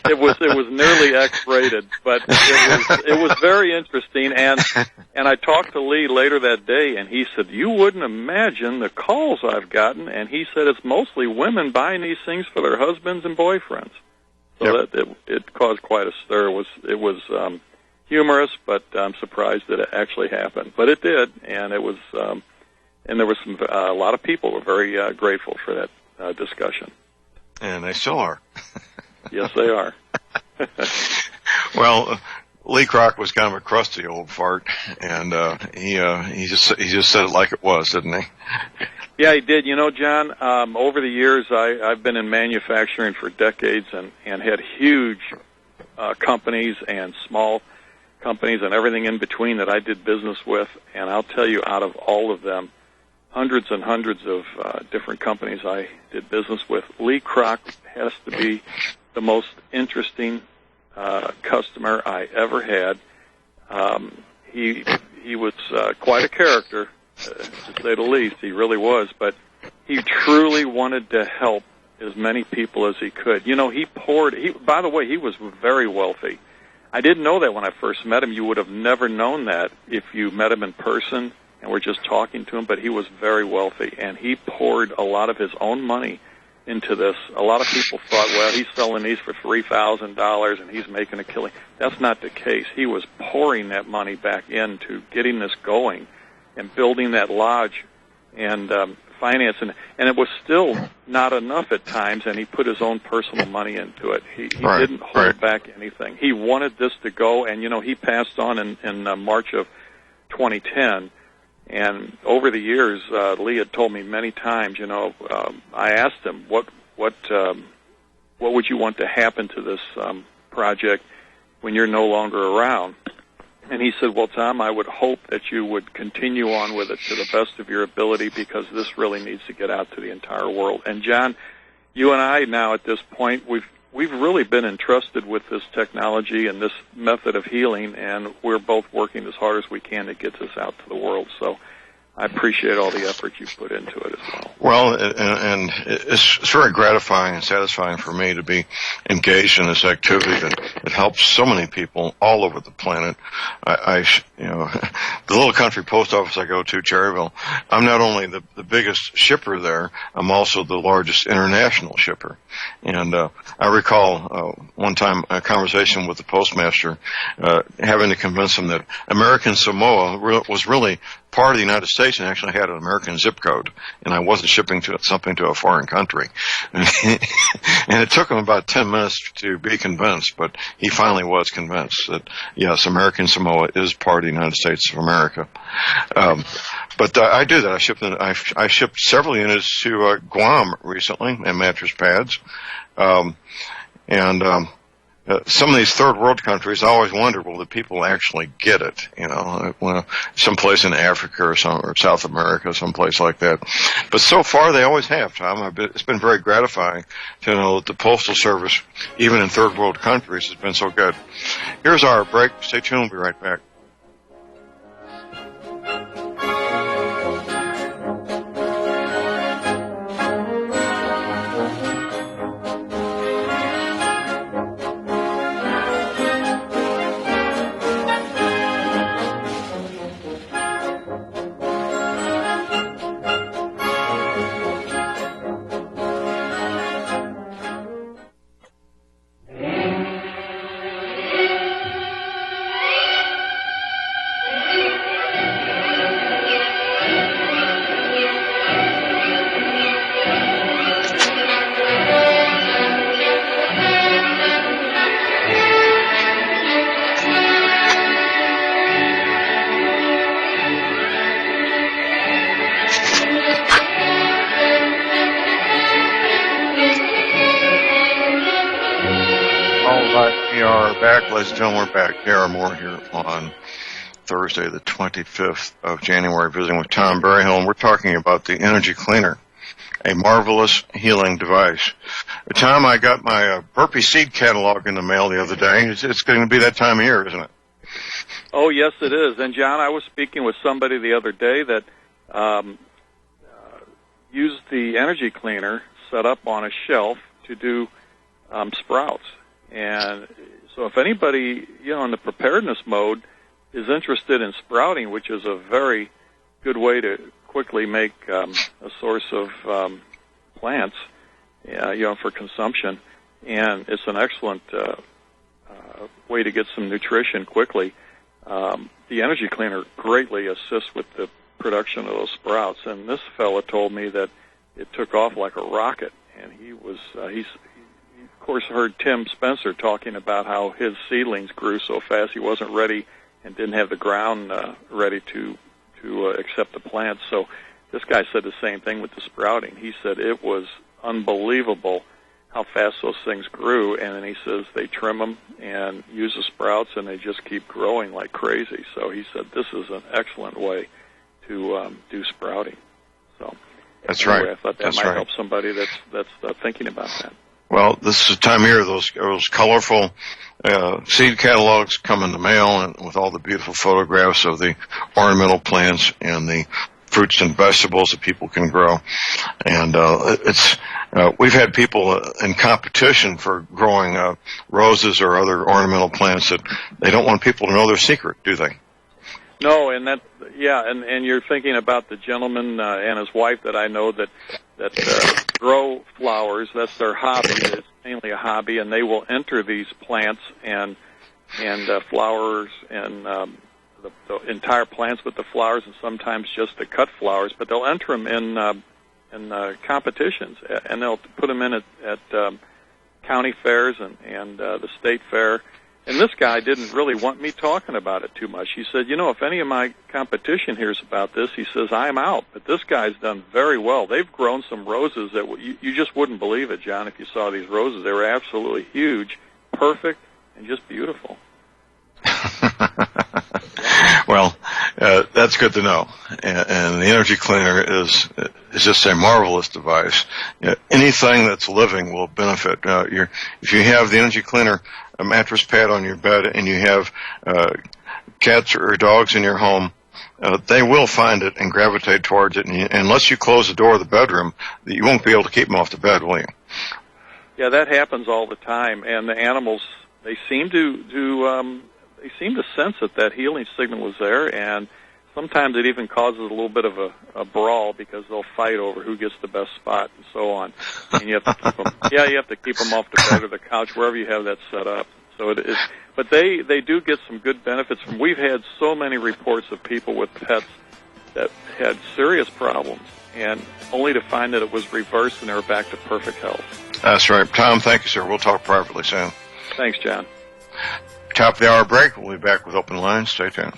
It was nearly X-rated, but it was very interesting. And I talked to Lee later that day, and he said, "You wouldn't imagine the calls I've gotten." And he said it's mostly women buying these things for their husbands and boyfriends. So Yep. that it caused quite a stir. It was humorous, but I'm surprised that it actually happened. But it did, and it was. And there was a lot of people were very grateful for that discussion. And they still are. Yes, they are. Well, Lee Kroc was kind of a crusty old fart, and he just said it like it was, didn't he? Yeah, he did. You know, John, over the years, I've been in manufacturing for decades and had huge companies and small companies and everything in between that I did business with. And I'll tell you, out of all of them, hundreds and hundreds of different companies I did business with, Lee Kroc has to be the most interesting customer I ever had. He was quite a character, to say the least. He really was, but he truly wanted to help as many people as he could. You know, by the way, he was very wealthy. I didn't know that when I first met him. You would have never known that if you met him in person and we're just talking to him, but he was very wealthy, and he poured a lot of his own money into this. A lot of people thought, well, he's selling these for $3,000 and he's making a killing. That's not the case. He was pouring that money back into getting this going and building that lodge and financing. And it was still not enough at times, and he put his own personal money into it. He didn't hold back anything. He wanted this to go, and, you know, he passed on in March of 2010. And over the years, Lee had told me many times, you know, I asked him, what would you want to happen to this project when you're no longer around? And he said, well, Tom, I would hope that you would continue on with it to the best of your ability, because this really needs to get out to the entire world. And, John, you and I now at this point, we've really been entrusted with this technology and this method of healing, and we're both working as hard as we can to get this out to the world. So I appreciate all the effort you put into it as well. Well, and it's very gratifying and satisfying for me to be engaged in this activity that it helps so many people all over the planet. You know, the little country post office I go to, Cherryville, I'm not only the biggest shipper there, I'm also the largest international shipper. And I recall one time a conversation with the postmaster, having to convince him that American Samoa was really part of the United States and actually had an American zip code, and I wasn't shipping something to a foreign country. And it took him about 10 minutes to be convinced, but he finally was convinced that, yes, American Samoa is part of the United States of America. But I do that. I shipped several units to Guam recently, and mattress pads. Some of these third world countries, I always wonder, will the people actually get it? You know, someplace in Africa or South America, someplace like that. But so far, they always have, Tom. It's been very gratifying to know that the Postal Service, even in third world countries, has been so good. Here's our break. Stay tuned. We'll be right back. Ladies and gentlemen, we're back. Here are more here on Thursday, the 25th of January, visiting with Tom Berryhill, and we're talking about the energy cleaner a marvelous healing device. Tom, I got my burpee seed catalog in the mail the other day. It's going to be that time of year, isn't it? Oh, yes, it is. And, John, I was speaking with somebody the other day that used the energy cleaner set up on a shelf to do sprouts. And so if anybody, in the preparedness mode is interested in sprouting, which is a very good way to quickly make a source of plants, for consumption, and it's an excellent way to get some nutrition quickly. The energy cleaner greatly assists with the production of those sprouts, and this fella told me that it took off like a rocket, and he of course heard Tim Spencer talking about how his seedlings grew so fast he wasn't ready and didn't have the ground ready to accept the plants. So this guy said the same thing with the sprouting. He said it was unbelievable how fast those things grew, and then he says they trim them and use the sprouts, and they just keep growing like crazy. So he said this is an excellent way to do sprouting. So that's anyway, right. I thought that might help somebody that's thinking about that. Well, this is the time of year those colorful seed catalogs come in the mail, and with all the beautiful photographs of the ornamental plants and the fruits and vegetables that people can grow. And we've had people in competition for growing roses or other ornamental plants that they don't want people to know their secret, do they? No, and and you're thinking about the gentleman and his wife that I know that grow flowers. That's their hobby. It's mainly a hobby, and they will enter these plants and flowers and the entire plants with the flowers, and sometimes just the cut flowers. But they'll enter them in competitions, and they'll put them in at county fairs and the state fair. And this guy didn't really want me talking about it too much. He said, if any of my competition hears about this, he says, I'm out. But this guy's done very well. They've grown some roses that you just wouldn't believe it, John, if you saw these roses. They were absolutely huge, perfect, and just beautiful. Well, that's good to know. And the energy cleaner is just a marvelous device. Anything that's living will benefit. If you have the energy cleaner, a mattress pad on your bed, and you have cats or dogs in your home, they will find it and gravitate towards it. And unless you close the door of the bedroom, you won't be able to keep them off the bed, will you? Yeah, that happens all the time. And the animals, they seem to sense that healing signal was there, and sometimes it even causes a little bit of a brawl because they'll fight over who gets the best spot and so on. And you have to keep them. Yeah, you have to keep them off the bed or the couch, wherever you have that set up. So it is. But they do get some good benefits from. We've had so many reports of people with pets that had serious problems, and only to find that it was reversed and they were back to perfect health. That's right. Tom, thank you, sir. We'll talk privately soon. Thanks, John. Top of the hour break. We'll be back with open lines. Stay tuned.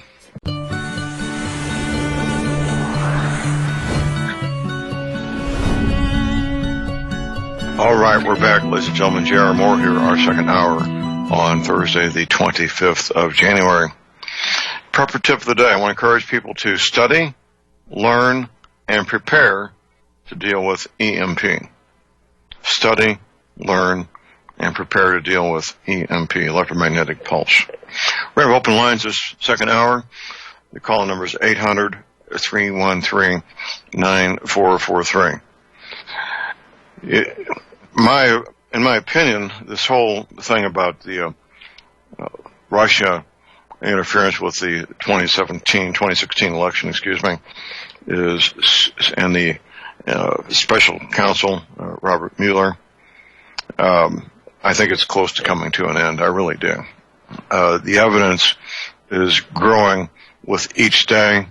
All right, we're back, ladies and gentlemen. J.R. Moore here, our second hour on Thursday, the 25th of January. Prepper tip of the day. I want to encourage people to study, learn, and prepare to deal with EMP. Study, learn, and prepare to deal with EMP, electromagnetic pulse. We have open lines this second hour. The call number is 800-313-9443. In my opinion, this whole thing about the Russia interference with the 2016 election, and the special counsel, Robert Mueller, I think it's close to coming to an end. I really do. The evidence is growing with each day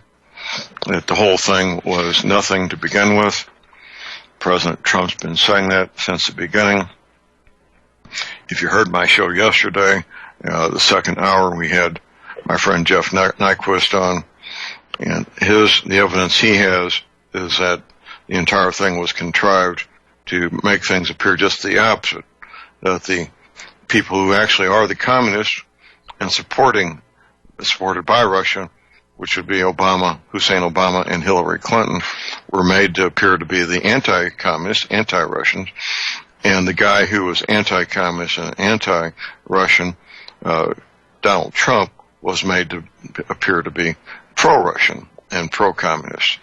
that the whole thing was nothing to begin with. President Trump's been saying that since the beginning. If you heard my show yesterday, the second hour, we had my friend Jeff Nyquist on, and the evidence he has is that the entire thing was contrived to make things appear just the opposite, that the people who actually are the communists and supported by Russia which would be Obama, Hussein Obama, and Hillary Clinton, were made to appear to be the anti-communist, anti-Russians, and the guy who was anti-communist and anti-Russian, Donald Trump, was made to appear to be pro-Russian and pro-communist.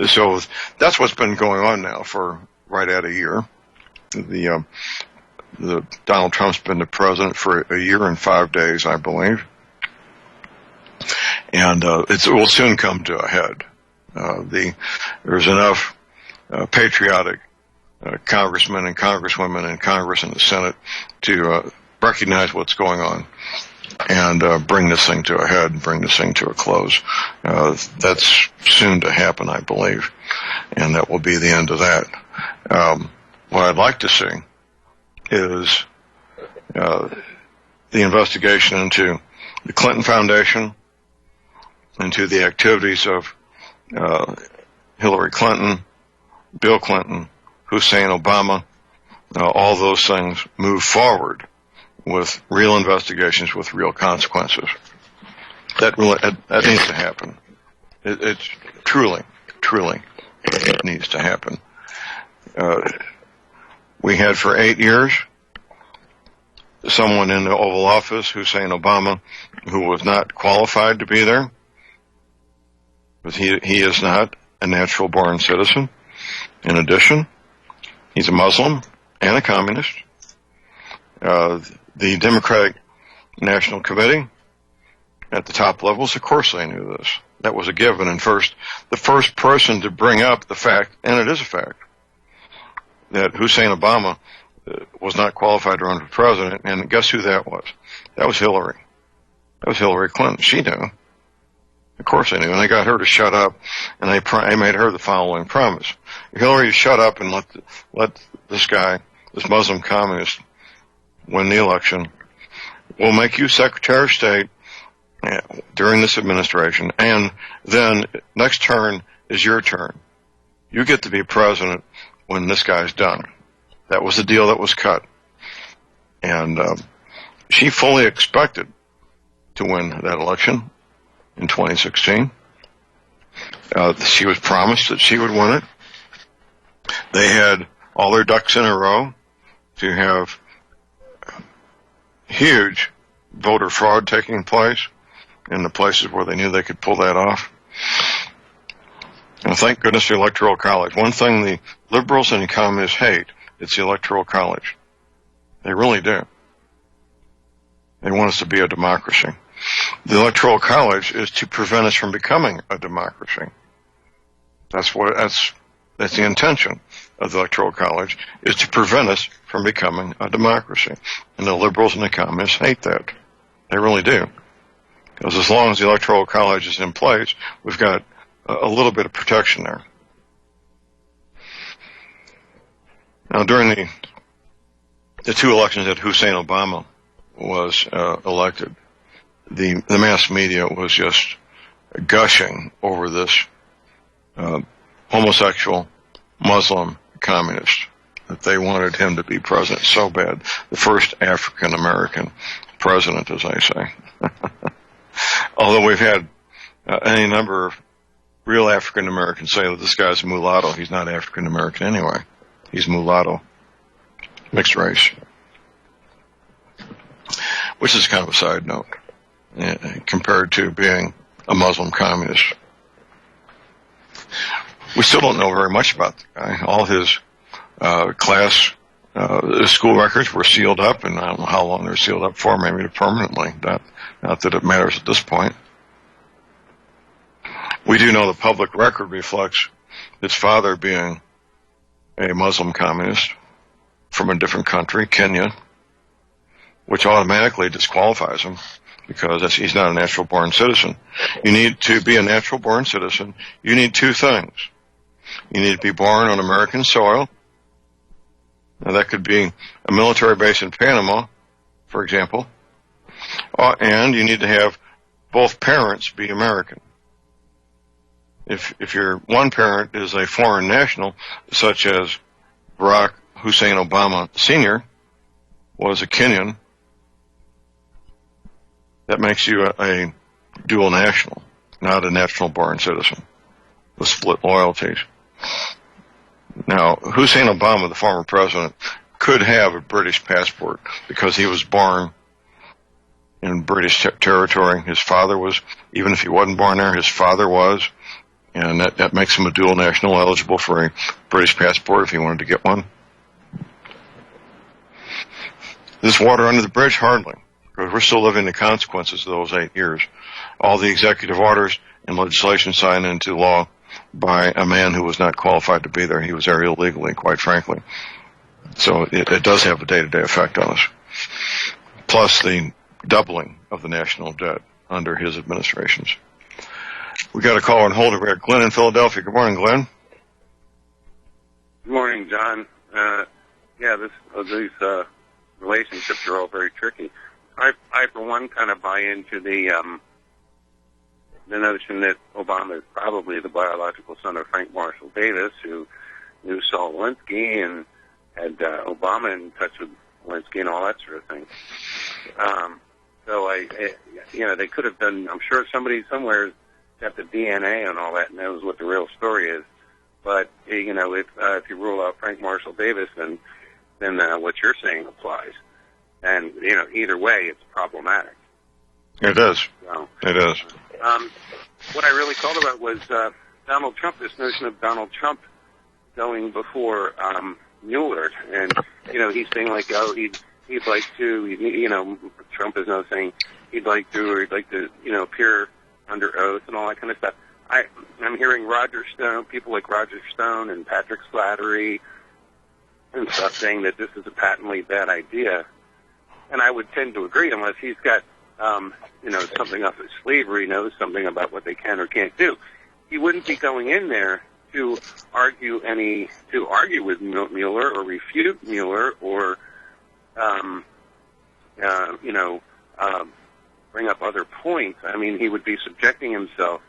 So that's what's been going on now for right at a year. The Donald Trump's been the president for a year and 5 days, I believe. And it will soon come to a head. There's enough patriotic congressmen and congresswomen in Congress and the Senate to recognize what's going on and bring this thing to a head, bring this thing to a close. That's soon to happen, I believe, and that will be the end of that. What I'd like to see is the investigation into the Clinton Foundation, into the activities of Hillary Clinton, Bill Clinton, Hussein Obama, all those things move forward with real investigations with real consequences. That needs to happen. It truly needs to happen. We had for 8 years someone in the Oval Office, Hussein Obama, who was not qualified to be there. But he is not a natural-born citizen. In addition, he's a Muslim and a communist. The Democratic National Committee at the top levels, of course they knew this. That was a given. And the first person to bring up the fact, and it is a fact, that Hussein Obama was not qualified to run for president, and guess who that was? That was Hillary. That was Hillary Clinton. She knew. Of course they knew, and they got her to shut up, and they made her the following promise: Hillary, shut up and let this guy, this Muslim communist, win the election. We'll make you Secretary of State during this administration, and then next turn is your turn. You get to be president when this guy's done. That was the deal that was cut, and she fully expected to win that election in 2016. She was promised that she would win it. They had all their ducks in a row to have huge voter fraud taking place in the places where they knew they could pull that off. And thank goodness the Electoral College. One thing the liberals and the communists hate, it's the Electoral College. They really do. They want us to be a democracy. The Electoral College is to prevent us from becoming a democracy. That's the intention of the Electoral College, is to prevent us from becoming a democracy. And the liberals and the communists hate that. They really do. Because as long as the Electoral College is in place, we've got a little bit of protection there. Now, during the two elections that Hussein Obama was elected, the mass media was just gushing over this homosexual Muslim communist, that they wanted him to be president so bad. The first African American president, as I say. Although we've had any number of real African Americans say that this guy's a mulatto. He's not African American anyway. He's mulatto, mixed race. Which is kind of a side note compared to being a Muslim communist. We still don't know very much about the guy. All his school records were sealed up, and I don't know how long they're sealed up for, maybe permanently. Not that it matters at this point. We do know the public record reflects his father being a Muslim communist from a different country, Kenya, which automatically disqualifies him because he's not a natural-born citizen. You need to be a natural-born citizen. You need two things. You need to be born on American soil. Now, that could be a military base in Panama, for example. And you need to have both parents be American. If your one parent is a foreign national, such as Barack Hussein Obama Sr. was a Kenyan, that makes you a dual national. not a natural-born citizen with split loyalties. Now, Hussein Obama, the former president, could have a British passport because he was born in British territory. His father was, even if he wasn't born there, his father was, and that makes him a dual national, eligible for a British passport if he wanted to get one. This water under the bridge? Hardly, because we're still living the consequences of those 8 years. All the executive orders and legislation signed into law by a man who was not qualified to be there. He was there illegally, quite frankly. So it does have a day-to-day effect on us. Plus the doubling of the national debt under his administrations. We got a call on hold. We got Glenn in Philadelphia. Good morning, Glenn. Good morning, John. These relationships are all very tricky. I for one, kind of buy into the notion that Obama is probably the biological son of Frank Marshall Davis, who knew Saul Alinsky and had Obama in touch with Alinsky and all that sort of thing. They could have done. I'm sure somebody somewhere got the DNA and all that and knows what the real story is. But if you rule out Frank Marshall Davis, then what you're saying applies. And either way, it's problematic. It is. So, it is. What I really called about was Donald Trump. This notion of Donald Trump going before Mueller, and he's saying like, oh, he'd like to, Trump is now saying he'd like to appear under oath and all that kind of stuff. I'm hearing Roger Stone, people like Roger Stone and Patrick Slattery and stuff saying that this is a patently bad idea. And I would tend to agree unless he's got, something up his sleeve or he knows something about what they can or can't do. He wouldn't be going in there to argue with Mueller or refute Mueller or, bring up other points. I mean, he would be subjecting himself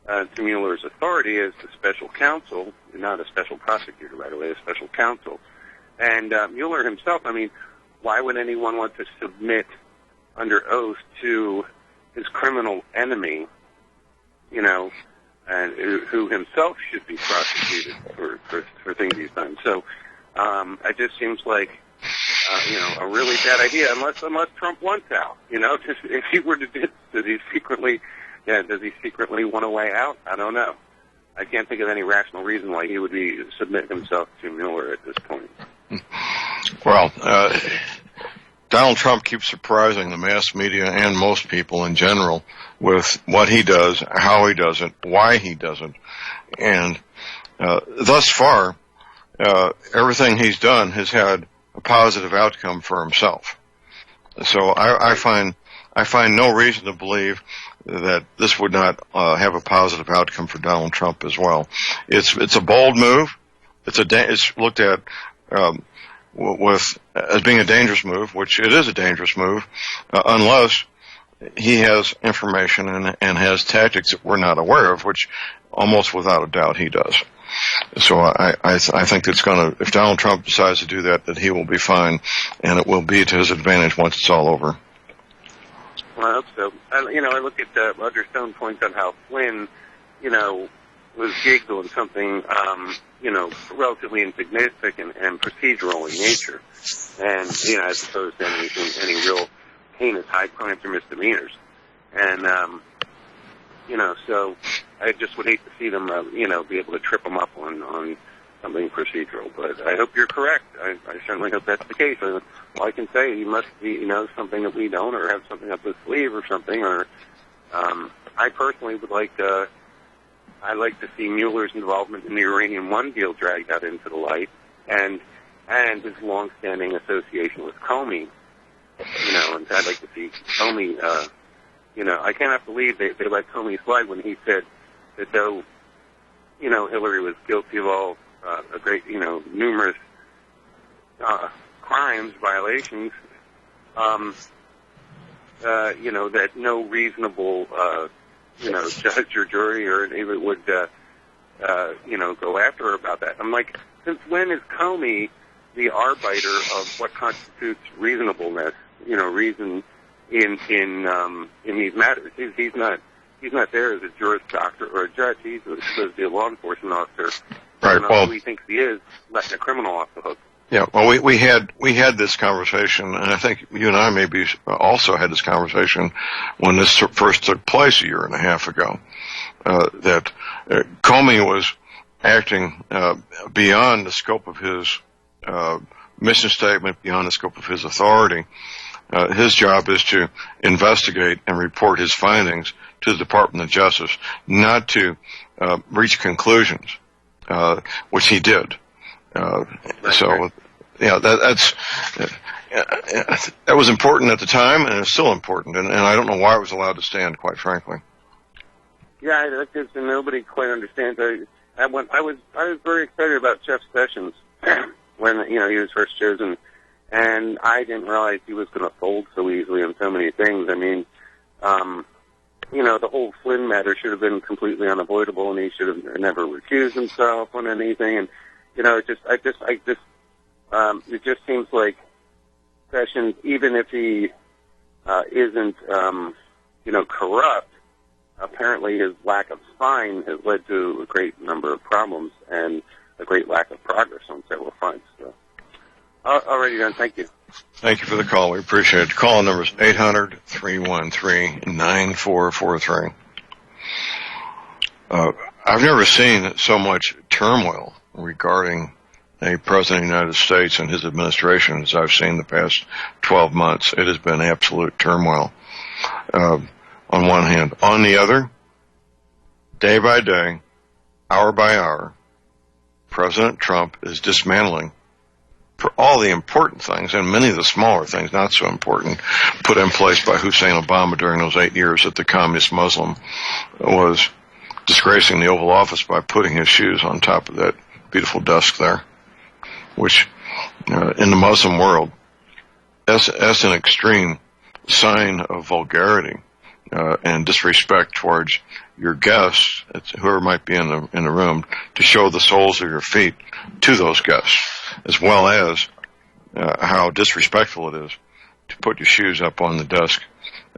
to Mueller's authority as the special counsel, not a special prosecutor, by the way, a special counsel. And Mueller himself, I mean, why would anyone want to submit under oath to his criminal enemy, and who himself should be prosecuted for things he's done? So it just seems like, a really bad idea, unless Trump wants out. If he were to do, does he secretly want a way out? I don't know. I can't think of any rational reason why he would submit himself to Mueller at this point. Well, Donald Trump keeps surprising the mass media and most people in general with what he does, how he does it, why he does it. And thus far, everything he's done has had a positive outcome for himself. So I find no reason to believe that this would not have a positive outcome for Donald Trump as well. It's a bold move. It's looked at as being a dangerous move, which it is a dangerous move, unless he has information and has tactics that we're not aware of, which almost without a doubt he does. So I think it's if Donald Trump decides to do that he will be fine, and it will be to his advantage once it's all over. Well, I hope so. I look at Roger Stone points out how Flynn, was gigged on something, relatively insignificant and procedural in nature, and as opposed to any real heinous high crimes or misdemeanors. And so I just would hate to see them, be able to trip them up on something procedural. But I hope you're correct. I certainly hope that's the case. All I can say, he must be, something that we don't, or have something up his sleeve or something. Or I personally would I'd like to see Mueller's involvement in the Uranium One deal dragged out into the light, and his long-standing association with Comey. And I'd like to see Comey. I cannot believe they let Comey slide when he said that though, Hillary was guilty of all numerous crimes, violations, that no reasonable judge or jury or anyone would go after her about that. I'm like, since when is Comey the arbiter of what constitutes reasonableness? Reason in these matters. He's he's not there as a juris doctor or a judge. He's supposed to be a law enforcement officer. Right. Well, who he thinks he is, letting a criminal off the hook. Yeah. Well, we had this conversation, and I think you and I maybe also had this conversation when this first took place a year and a half ago. That Comey was acting beyond the scope of his mission statement, beyond the scope of his authority. His job is to investigate and report his findings to the Department of Justice, not to reach conclusions, which he did. So, yeah, that was important at the time, and it's still important, and I don't know why it was allowed to stand, quite frankly. Yeah, because nobody quite understands. I was very excited about Jeff Sessions when he was first chosen, and I didn't realize he was going to fold so easily on so many things. I mean, the whole Flynn matter should have been completely unavoidable, and he should have never recused himself on anything. And it just seems like Sessions, even if he isn't corrupt, apparently his lack of spine has led to a great number of problems and a great lack of progress on several fronts. So, already done. Thank you. Thank you for the call. We appreciate it. The call number is 800-313-9443. I've never seen so much turmoil regarding a president of the United States and his administration as I've seen the past 12 months. It has been absolute turmoil on one hand. On the other, day by day, hour by hour, President Trump is dismantling for all the important things and many of the smaller things, not so important, put in place by Hussein Obama during those 8 years that the communist Muslim was disgracing the Oval Office by putting his shoes on top of that beautiful desk there, which in the Muslim world, as an extreme sign of vulgarity and disrespect towards your guests, whoever might be in the room, to show the soles of your feet to those guests, as well as how disrespectful it is to put your shoes up on the desk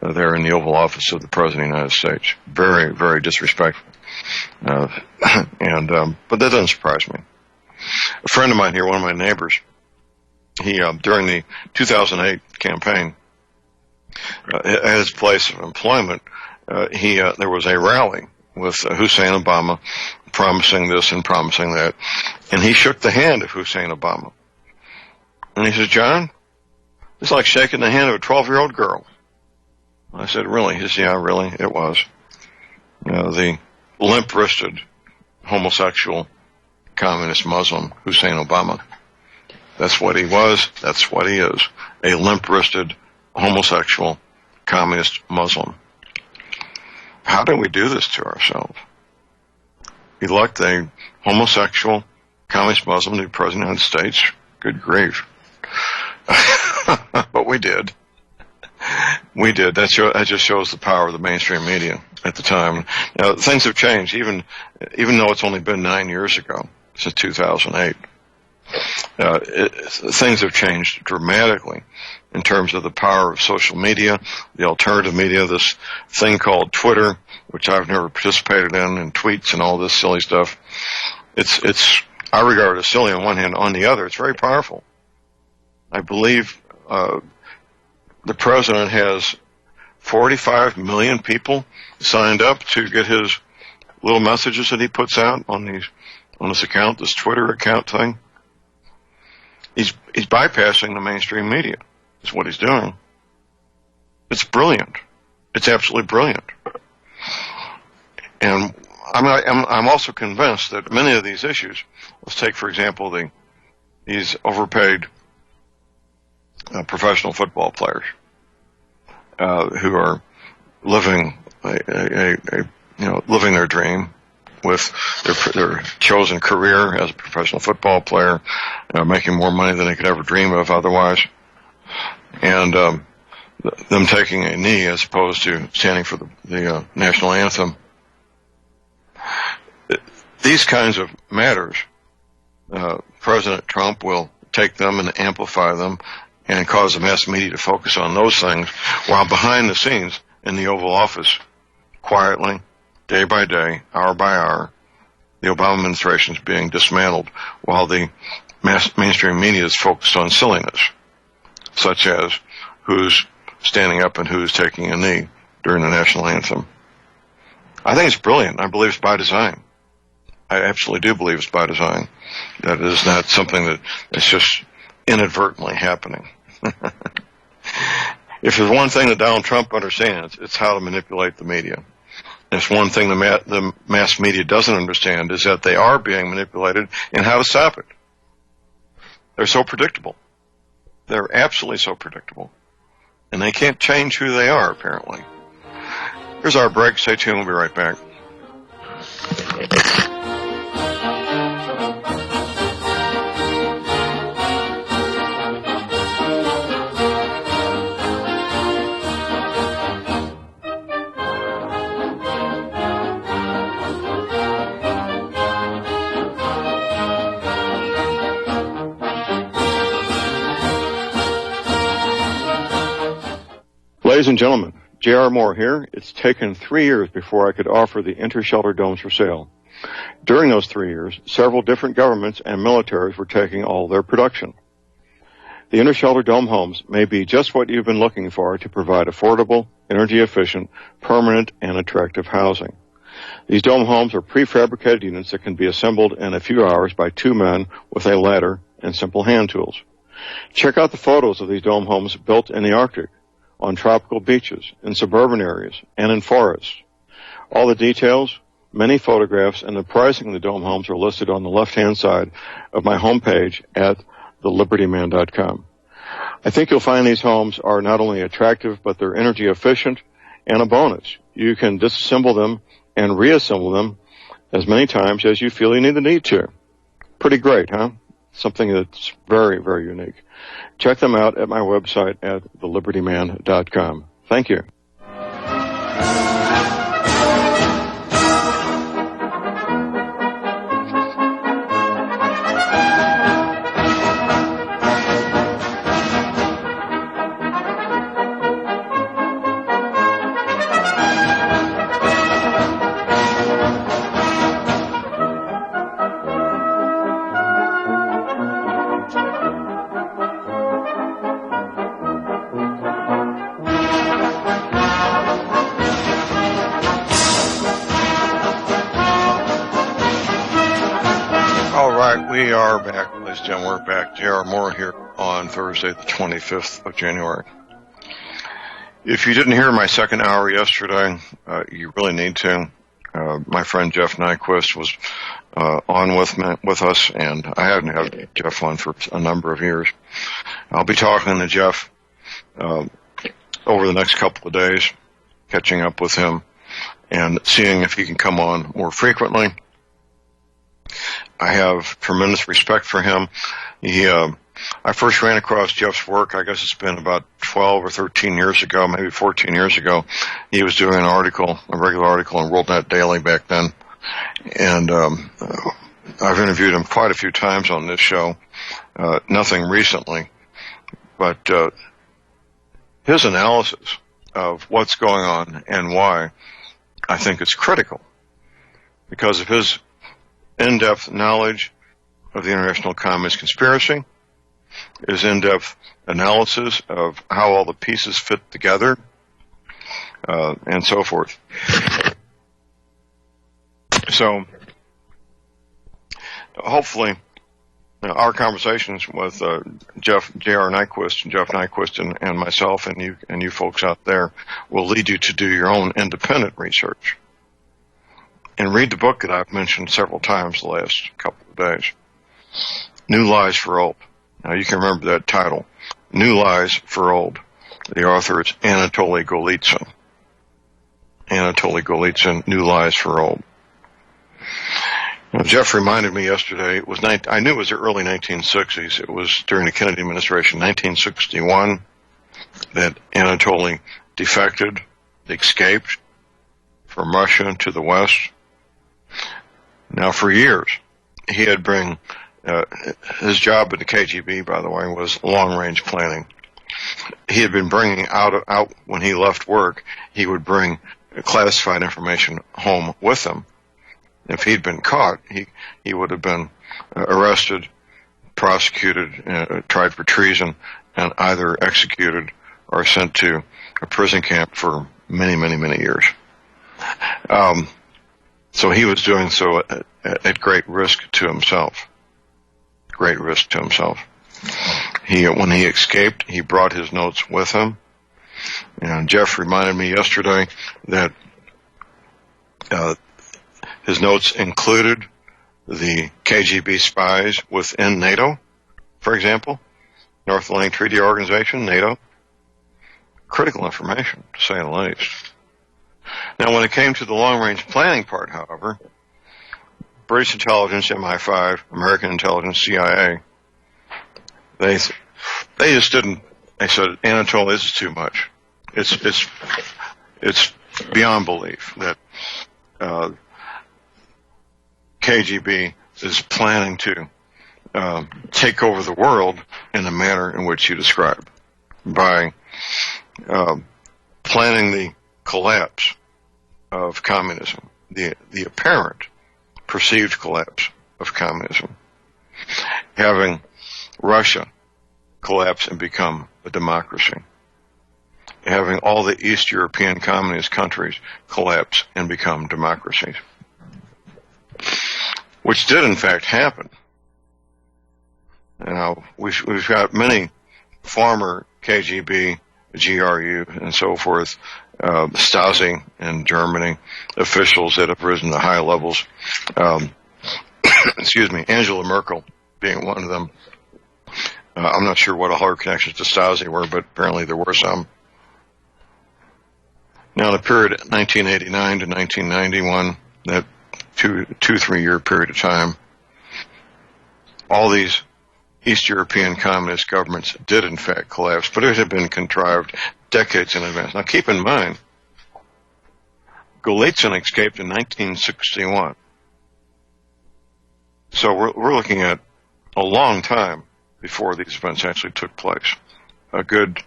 there in the Oval Office of the President of the United States. Very, very disrespectful. But that doesn't surprise me. A friend of mine here, one of my neighbors, he during the 2008 campaign, at his place of employment, there was a rally with Hussein Obama promising this and promising that, and he shook the hand of Hussein Obama. And he says, "John, it's like shaking the hand of a 12-year-old girl." I said, "Really?" He says, "Yeah, really, it was." The limp-wristed, homosexual, communist Muslim Hussein Obama. That's what he was. That's what he is. A limp-wristed, homosexual, communist Muslim. How do we do this to ourselves? Elect a homosexual, communist Muslim to be president of the United States? Good grief. But we did. We did. That just shows the power of the mainstream media at the time. Now, things have changed, even though it's only been 9 years ago, since 2008. Things have changed dramatically in terms of the power of social media, the alternative media, this thing called Twitter, which I've never participated in tweets and all this silly stuff. I regard it as silly on one hand. On the other, it's very powerful. I believe the president has 45 million people signed up to get his little messages that he puts out on this account, this Twitter account thing. He's bypassing the mainstream media. Is what he's doing. It's brilliant. It's absolutely brilliant. And I'm also convinced that many of these issues. Let's take, for example, these overpaid professional football players who are living living their dream with their chosen career as a professional football player, making more money than they could ever dream of otherwise, and them taking a knee as opposed to standing for the national anthem. These kinds of matters, President Trump will take them and amplify them and cause the mass media to focus on those things, while behind the scenes in the Oval Office, quietly, day by day, hour by hour, the Obama administration is being dismantled while the mainstream media is focused on silliness, such as who's standing up and who's taking a knee during the national anthem. I think it's brilliant. I believe it's by design. I absolutely do believe it's by design. That it is not something that is just inadvertently happening. If there's one thing that Donald Trump understands, it's how to manipulate the media. There's one thing the mass media doesn't understand is that they are being manipulated and how to stop it. They're so predictable. They're absolutely so predictable. And they can't change who they are, apparently. Here's our break. Stay tuned. We'll be right back. Ladies and gentlemen, J.R. Moore here. It's taken 3 years before I could offer the inter-shelter domes for sale. During those 3 years, several different governments and militaries were taking all their production. The inter-shelter dome homes may be just what you've been looking for to provide affordable, energy-efficient, permanent, and attractive housing. These dome homes are prefabricated units that can be assembled in a few hours by 2 men with a ladder and simple hand tools. Check out the photos of these dome homes built in the Arctic, on tropical beaches, in suburban areas, and in forests. All the details, many photographs, and the pricing of the dome homes are listed on the left-hand side of my homepage at thelibertyman.com. I think you'll find these homes are not only attractive, but they're energy efficient, and a bonus. You can disassemble them and reassemble them as many times as you feel you need to. Pretty great, huh? Something that's very, very unique. Check them out at my website at thelibertyman.com. Thank you. We are back, ladies and gentlemen. We're back. J.R. Moore here on Thursday, the 25th of January. If you didn't hear my second hour yesterday, you really need to. My friend Jeff Nyquist was on with us, and I hadn't had Jeff on for a number of years. I'll be talking to Jeff over the next couple of days, catching up with him, and seeing if he can come on more frequently. I have tremendous respect for him. I first ran across Jeff's work, I guess it's been about 12 or 13 years ago, maybe 14 years ago. He was doing a regular article in WorldNet Daily back then. And I've interviewed him quite a few times on this show, nothing recently. But his analysis of what's going on and why, I think it's critical because of his in-depth knowledge of the international communist conspiracy, his in-depth analysis of how all the pieces fit together, and so forth. So, hopefully, our conversations with J.R. Nyquist and Jeff Nyquist and myself and you folks out there will lead you to do your own independent research. And read the book that I've mentioned several times the last couple of days, New Lies for Old. Now, you can remember that title, New Lies for Old. The author is Anatoly Golitsyn. Anatoly Golitsyn, New Lies for Old. Now, Jeff reminded me yesterday, I knew it was the early 1960s. It was during the Kennedy administration, 1961, that Anatoly defected, escaped from Russia to the West. Now, for years, he had his job at the KGB, by the way, was long-range planning. He had been bringing out when he left work, he would bring classified information home with him. If he'd been caught, he would have been arrested, prosecuted, tried for treason, and either executed or sent to a prison camp for many, many, many years. So he was doing so at great risk to himself. Great risk to himself. When he escaped, he brought his notes with him. And Jeff reminded me yesterday that his notes included the KGB spies within NATO, for example, North Atlantic Treaty Organization, NATO. Critical information, to say the least. Now, when it came to the long-range planning part, however, British intelligence, MI5, American intelligence, CIA, they just didn't. They said, Anatoly, this is too much. It's beyond belief that KGB is planning to take over the world in the manner in which you described, by planning the collapse of communism, the apparent perceived collapse of communism, having Russia collapse and become a democracy, having all the East European communist countries collapse and become democracies, which did in fact happen. Now, we've got many former KGB, GRU, and so forth, Stasi in Germany, officials that have risen to high levels. Excuse me, Angela Merkel being one of them. I'm not sure what all her connections to Stasi were, but apparently there were some. Now, in the period 1989 to 1991, that 3 year period of time, all these East European communist governments did in fact collapse, but it had been contrived decades in advance. Now keep in mind, Golitsyn escaped in 1961. So we're looking at a long time before these events actually took place. A good,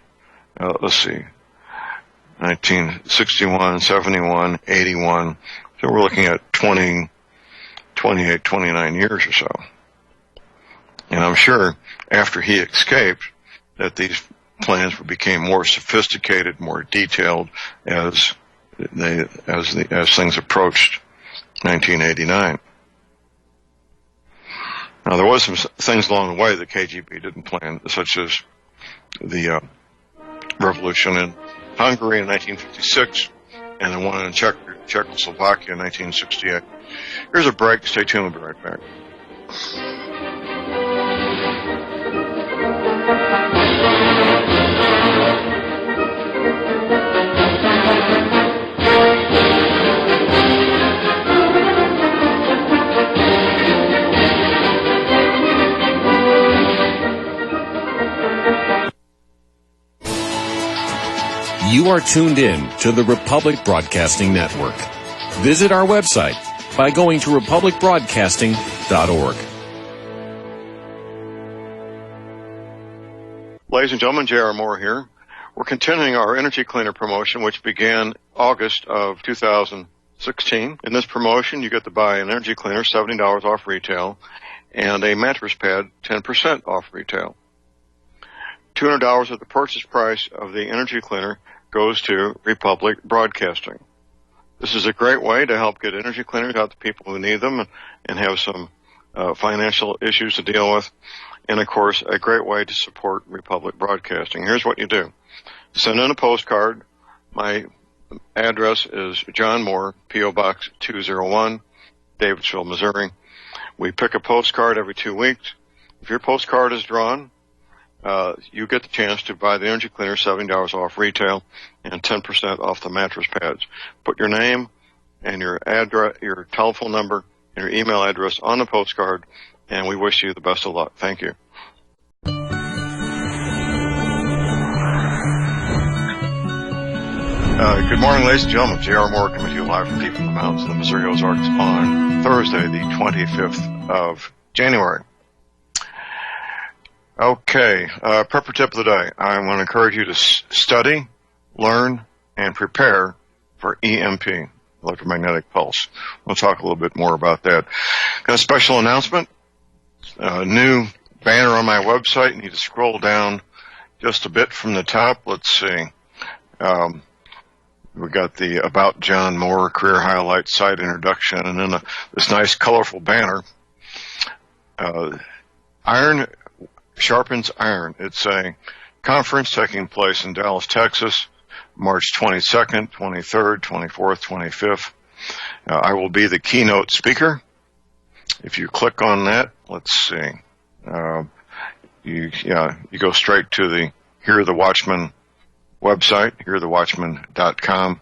1961, 71, 81. So we're looking at 28, 29 years or so. And I'm sure after he escaped that these plans became more sophisticated, more detailed as things approached 1989. Now, there was some things along the way that KGB didn't plan, such as the revolution in Hungary in 1956 and the one in Czechoslovakia in 1968. Here's a break. Stay tuned. We'll be right back. You are tuned in to the Republic Broadcasting Network. Visit our website by going to republicbroadcasting.org. Ladies and gentlemen, J.R. Moore here. We're continuing our energy cleaner promotion, which began August of 2016. In this promotion, you get to buy an energy cleaner, $70 off retail, and a mattress pad, 10% off retail. $200 of the purchase price of the energy cleaner goes to Republic Broadcasting. This is a great way to help get energy cleaners out to people who need them and have some financial issues to deal with. And, of course, a great way to support Republic Broadcasting. Here's what you do. Send in a postcard. My address is John Moore, P.O. Box 201, Davidsville, Missouri. We pick a postcard every 2 weeks. If your postcard is drawn, you get the chance to buy the energy cleaner, $70 off retail, and 10% off the mattress pads. Put your name and your address, your telephone number, and your email address on the postcard, and we wish you the best of luck. Thank you. Good morning, ladies and gentlemen. J.R. Moore coming to you live from deep in the mountains of the Missouri Ozarks on Thursday, the 25th of January. Okay, prepper tip of the day. I want to encourage you to study, learn, and prepare for EMP, electromagnetic pulse. We'll talk a little bit more about that. Got a special announcement, a new banner on my website. You need to scroll down just a bit from the top. Let's see. We got the About John Moore career highlights, site introduction, and then this nice colorful banner. Iron sharpens iron. It's a conference taking place in Dallas, Texas, March 22nd, 23rd, 24th, 25th. I will be the keynote speaker. If you click on that, let's see. You go straight to the Hear the Watchman website, hearthewatchman.com,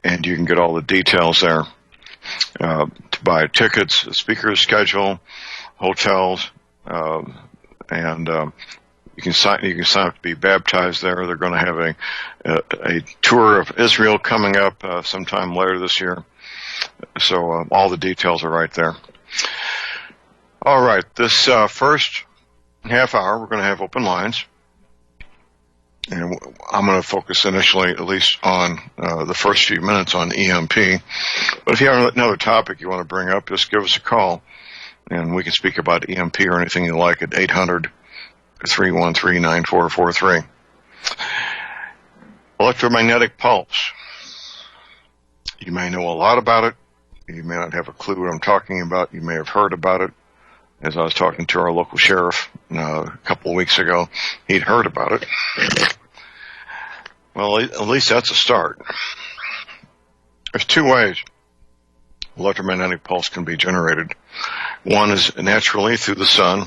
and you can get all the details there. To buy tickets, the speaker's schedule, hotels, and you can sign up to be baptized there. They're going to have a tour of Israel coming up sometime later this year. So all the details are right there. All right, this first half hour we're going to have open lines, and I'm going to focus initially, at least, on the first few minutes on EMP. But if you have another topic you want to bring up, just give us a call, and we can speak about EMP or anything you like at 800-313-9443. Electromagnetic pulse. You may know a lot about it. You may not have a clue what I'm talking about. You may have heard about it. As I was talking to our local sheriff a couple of weeks ago, he'd heard about it. Well, at least that's a start. There's two ways electromagnetic pulse can be generated. One is naturally through the sun,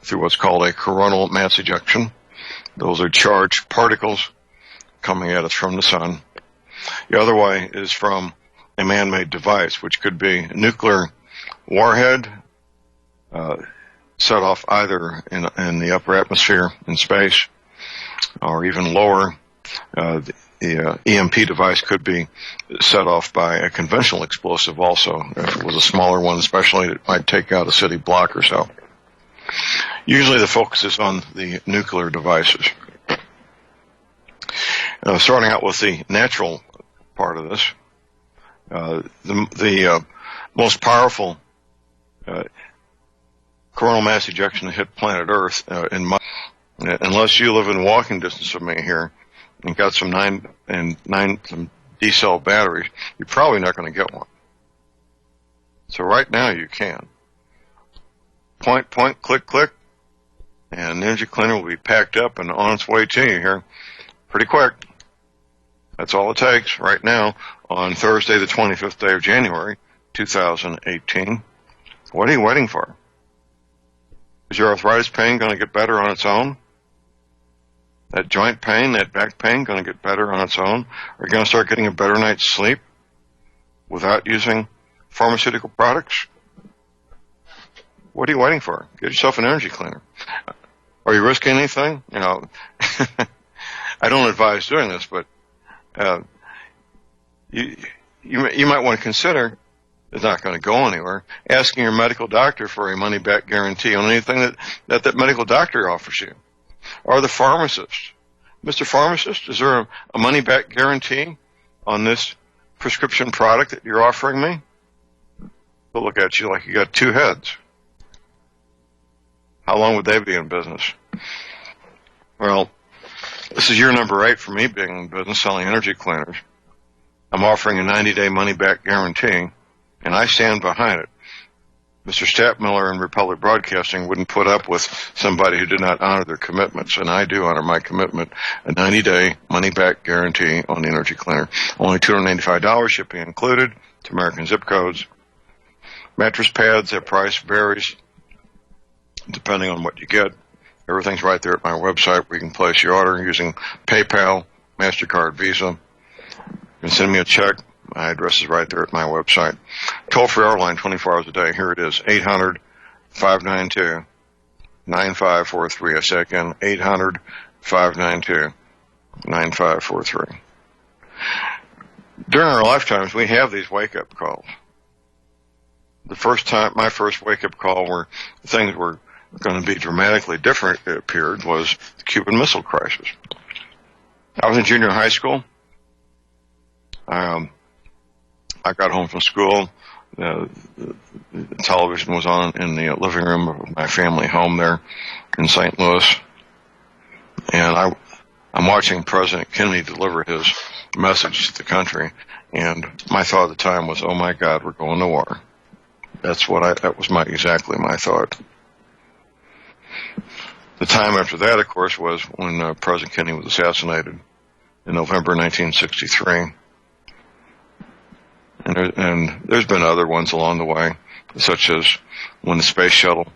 through what's called a coronal mass ejection. Those are charged particles coming at us from the sun. The other way is from a man-made device, which could be a nuclear warhead, set off either in the upper atmosphere in space or even lower. The EMP device could be set off by a conventional explosive also. If it was a smaller one especially, it might take out a city block or so. Usually the focus is on the nuclear devices. Starting out with the natural part of this, the most powerful coronal mass ejection to hit planet Earth, unless you live in walking distance of me here and got some some D-cell batteries, you're probably not going to get one. So right now you can. Point, click, click, and the energy cleaner will be packed up and on its way to you here pretty quick. That's all it takes right now on Thursday, the 25th day of January, 2018. What are you waiting for? Is your arthritis pain going to get better on its own? That joint pain, that back pain going to get better on its own? Are you going to start getting a better night's sleep without using pharmaceutical products? What are you waiting for? Get yourself an energy cleaner. Are you risking anything? You know, I don't advise doing this, but you might want to consider, it's not going to go anywhere, asking your medical doctor for a money-back guarantee on anything that medical doctor offers you. Or the pharmacist. Mr. Pharmacist, is there a money-back guarantee on this prescription product that you're offering me? They'll look at you like you got two heads. How long would they be in business? Well, this is year number 8 for me being in business selling energy cleaners. I'm offering a 90-day money-back guarantee, and I stand behind it. Mr. Stapmiller and Republic Broadcasting wouldn't put up with somebody who did not honor their commitments, and I do honor my commitment, a 90-day money-back guarantee on the energy cleaner. Only $295, shipping included, to American zip codes. Mattress pads, their price varies depending on what you get. Everything's right there at my website where you can place your order using PayPal, MasterCard, Visa. You can send me a check. My address is right there at my website. Toll-free hour line, 24 hours a day. Here it is, 800-592-9543. I say again, 800-592-9543. During our lifetimes, we have these wake-up calls. My first wake-up call where things were going to be dramatically different, it appeared, was the Cuban Missile Crisis. I was in junior high school. I got home from school. The television was on in the living room of my family home there in St. Louis. And I'm watching President Kennedy deliver his message to the country. And my thought at the time was, oh my God, we're going to war. That was exactly my thought. The time after that, of course, was when President Kennedy was assassinated in November 1963. And there's been other ones along the way, such as when the space shuttle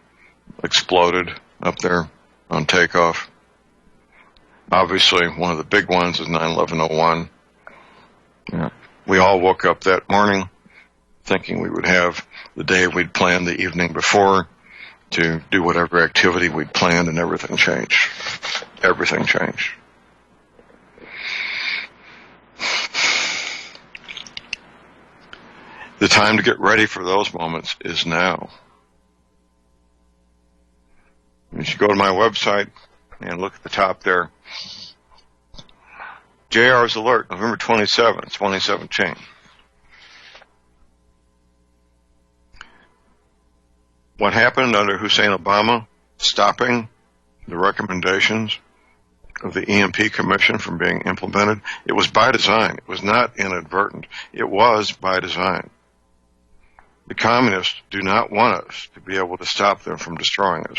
exploded up there on takeoff. Obviously, one of the big ones is 9/11/01. Yeah. We all woke up that morning thinking we would have the day we'd planned the evening before to do whatever activity we'd planned, and everything changed. Everything changed. The time to get ready for those moments is now. You should go to my website and look at the top there. JR's alert, November 27th, 2017. What happened under Hussein Obama, stopping the recommendations of the EMP Commission from being implemented, it was by design. It was not inadvertent. It was by design. The communists do not want us to be able to stop them from destroying us.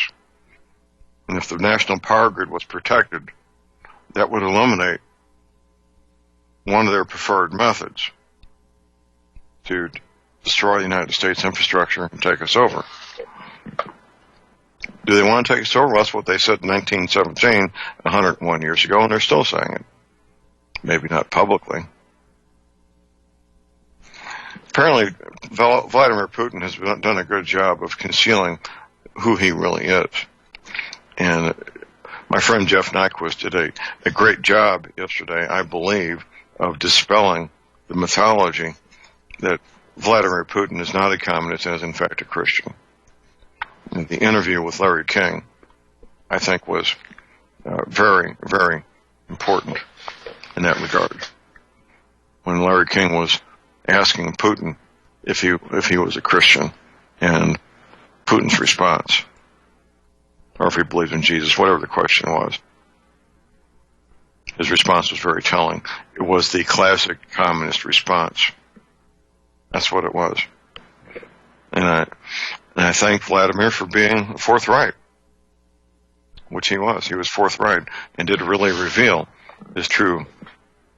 And if the national power grid was protected, that would eliminate one of their preferred methods to destroy the United States infrastructure and take us over. Do they want to take us over? Well, that's what they said in 1917, 101 years ago, and they're still saying it. Maybe not publicly. Apparently, Vladimir Putin has done a good job of concealing who he really is. And my friend Jeff Nyquist did a great job yesterday, I believe, of dispelling the mythology that Vladimir Putin is not a communist and is in fact a Christian. And the interview with Larry King, I think, was very, very important in that regard. When Larry King was asking Putin if he was a Christian, and Putin's response, or if he believed in Jesus, whatever the question was, his response was very telling. It was the classic communist response. That's what it was. And I thank Vladimir for being forthright, which he was. He was forthright and did really reveal his true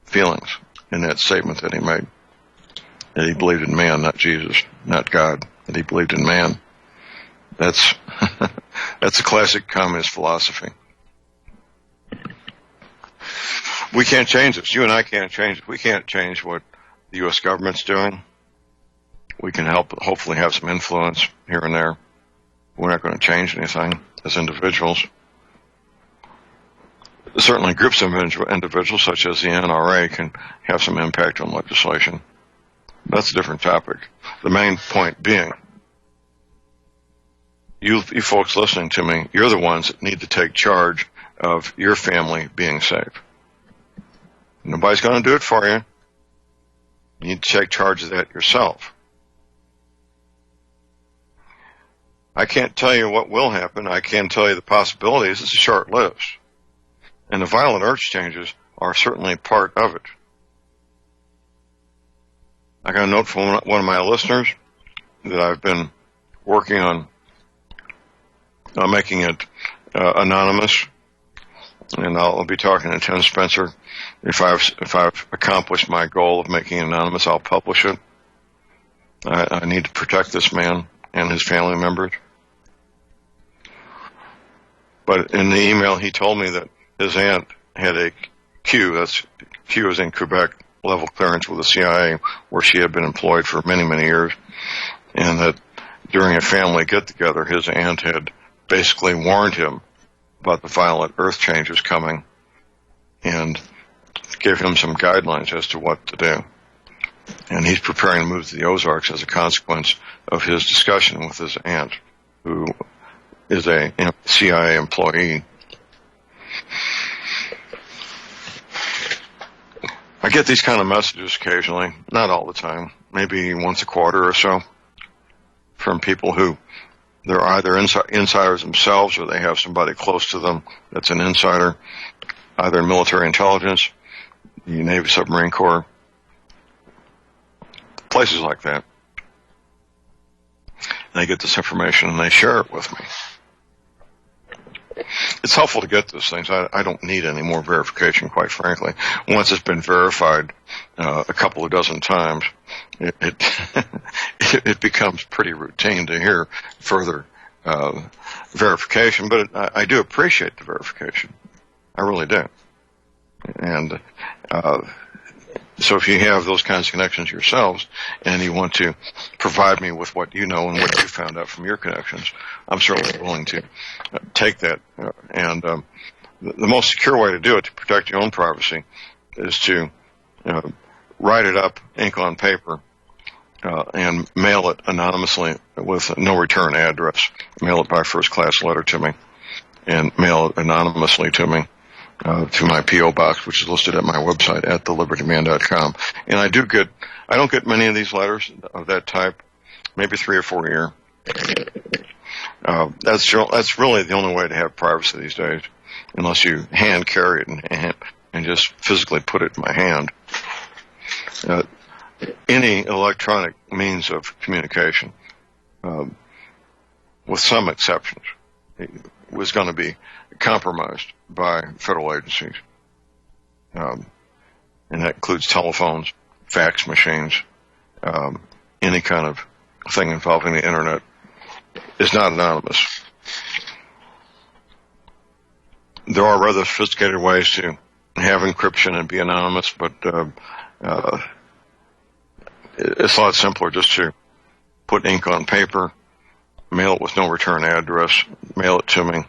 feelings in that statement that he made. That he believed in man, not Jesus, not God. That he believed in man. That's a classic communist philosophy. We can't change this. You and I can't change it. We can't change what the U.S. government's doing. We can hopefully have some influence here and there. We're not going to change anything as individuals. Certainly groups of individuals, such as the NRA, can have some impact on legislation. That's a different topic. The main point being, you folks listening to me, you're the ones that need to take charge of your family being safe. Nobody's going to do it for you. You need to take charge of that yourself. I can't tell you what will happen. I can tell you the possibilities. It's a short list. And the violent earth changes are certainly part of it. I got a note from one of my listeners that I've been working on making it anonymous, and I'll be talking to Tim Spencer. If I've accomplished my goal of making it anonymous, I'll publish it. I need to protect this man and his family members. But in the email, he told me that his aunt had a Q, Q is in Quebec, level clearance with the CIA, where she had been employed for many, many years, and that during a family get-together, his aunt had basically warned him about the violent earth changes coming and gave him some guidelines as to what to do. And he's preparing to move to the Ozarks as a consequence of his discussion with his aunt, who is a CIA employee. I get these kind of messages occasionally, not all the time, maybe once a quarter or so, from people who they're either insiders themselves or they have somebody close to them that's an insider, either in military intelligence, the Navy Submarine Corps, places like that. And they get this information and they share it with me. It's helpful to get those things. I don't need any more verification, quite frankly. Once it's been verified a couple of dozen times, it becomes pretty routine to hear further verification. But I do appreciate the verification. I really do. And so if you have those kinds of connections yourselves and you want to provide me with what you know and what you found out from your connections, I'm certainly willing to take that. And the most secure way to do it, to protect your own privacy, is to write it up, ink on paper, and mail it anonymously with no return address. Mail it by first-class letter to me and mail it anonymously to me. To my P.O. box, which is listed at my website at thelibertyman.com. And I don't get many of these letters of that type, maybe 3 or 4 a year. That's really the only way to have privacy these days, unless you hand carry it and just physically put it in my hand. Any electronic means of communication, with some exceptions, was going to be compromised by federal agencies. And that includes telephones, fax machines, any kind of thing involving the internet is not anonymous. There are rather sophisticated ways to have encryption and be anonymous, but it's a lot simpler just to put ink on paper, mail it with no return address, mail it to me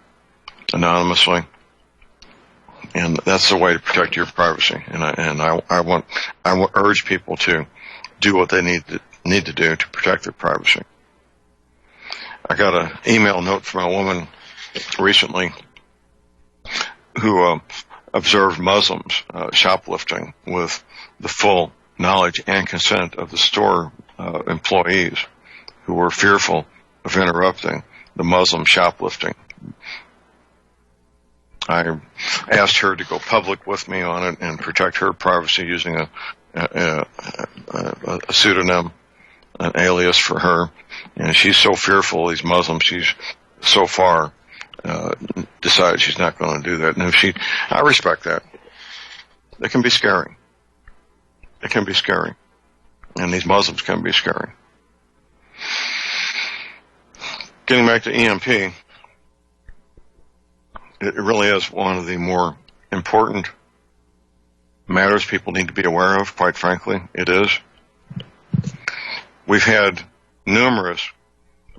anonymously, and that's the way to protect your privacy. And I urge people to do what they need to do to protect their privacy. I got an email note from a woman recently who observed Muslims shoplifting with the full knowledge and consent of the store employees, who were fearful of interrupting the Muslim shoplifting. I asked her to go public with me on it and protect her privacy using a pseudonym, an alias for her. And she's so fearful of these Muslims, she's so far decided she's not going to do that. And I respect that. It can be scary. It can be scary. And these Muslims can be scary. Getting back to EMP, it really is one of the more important matters people need to be aware of, quite frankly. It is. We've had numerous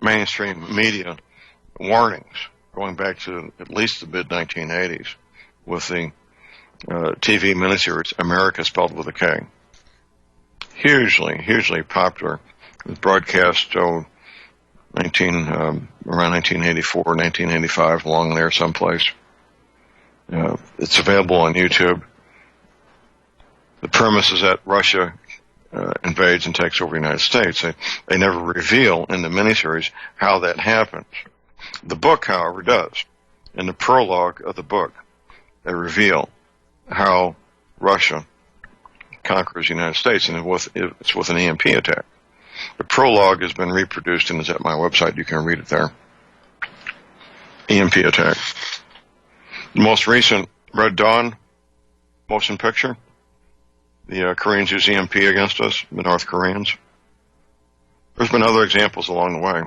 mainstream media warnings going back to at least the mid-1980s with the TV miniseries America Spelled with a K. Hugely popular. It was broadcast around 1984, 1985, along there someplace. It's available on YouTube. The premise is that Russia invades and takes over the United States. They never reveal in the miniseries how that happens. The book, however, does. In the prologue of the book, they reveal how Russia conquers the United States, and it's with an EMP attack. The prologue has been reproduced and is at my website. You can read it there. EMP attack. The most recent Red Dawn motion picture, the Koreans use EMP against us, the North Koreans. There's been other examples along the way.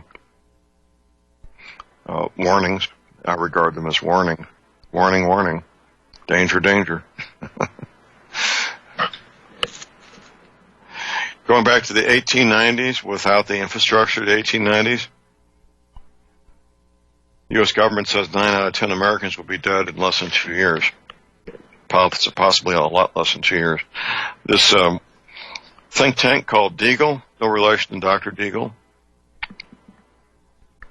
Warnings. I regard them as warning. Warning, warning. Danger, danger. Going back to the 1890s, without the infrastructure of the 1890s, the U.S. government says 9 out of 10 Americans will be dead in less than 2 years. Possibly a lot less than 2 years. This think tank called Deagle, no relation to Dr. Deagle,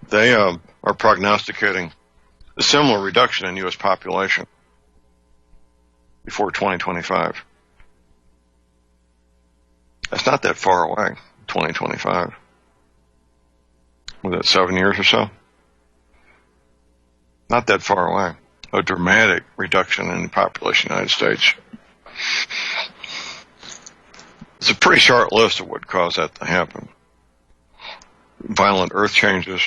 they are prognosticating a similar reduction in U.S. population before 2025. That's not that far away, 2025. Was that 7 years or so? Not that far away. A dramatic reduction in the population of the United States. It's a pretty short list of what caused that to happen. Violent earth changes,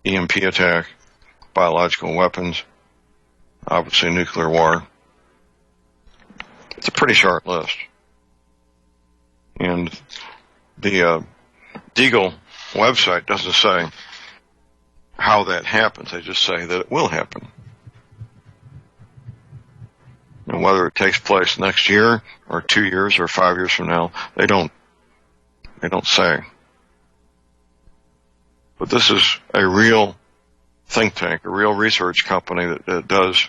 EMP attack, biological weapons, obviously nuclear war. It's a pretty short list. And the Deagle website doesn't say how that happens. They just say that it will happen. And whether it takes place next year or 2 years or 5 years from now, they don't say. But this is a real think tank, a real research company that does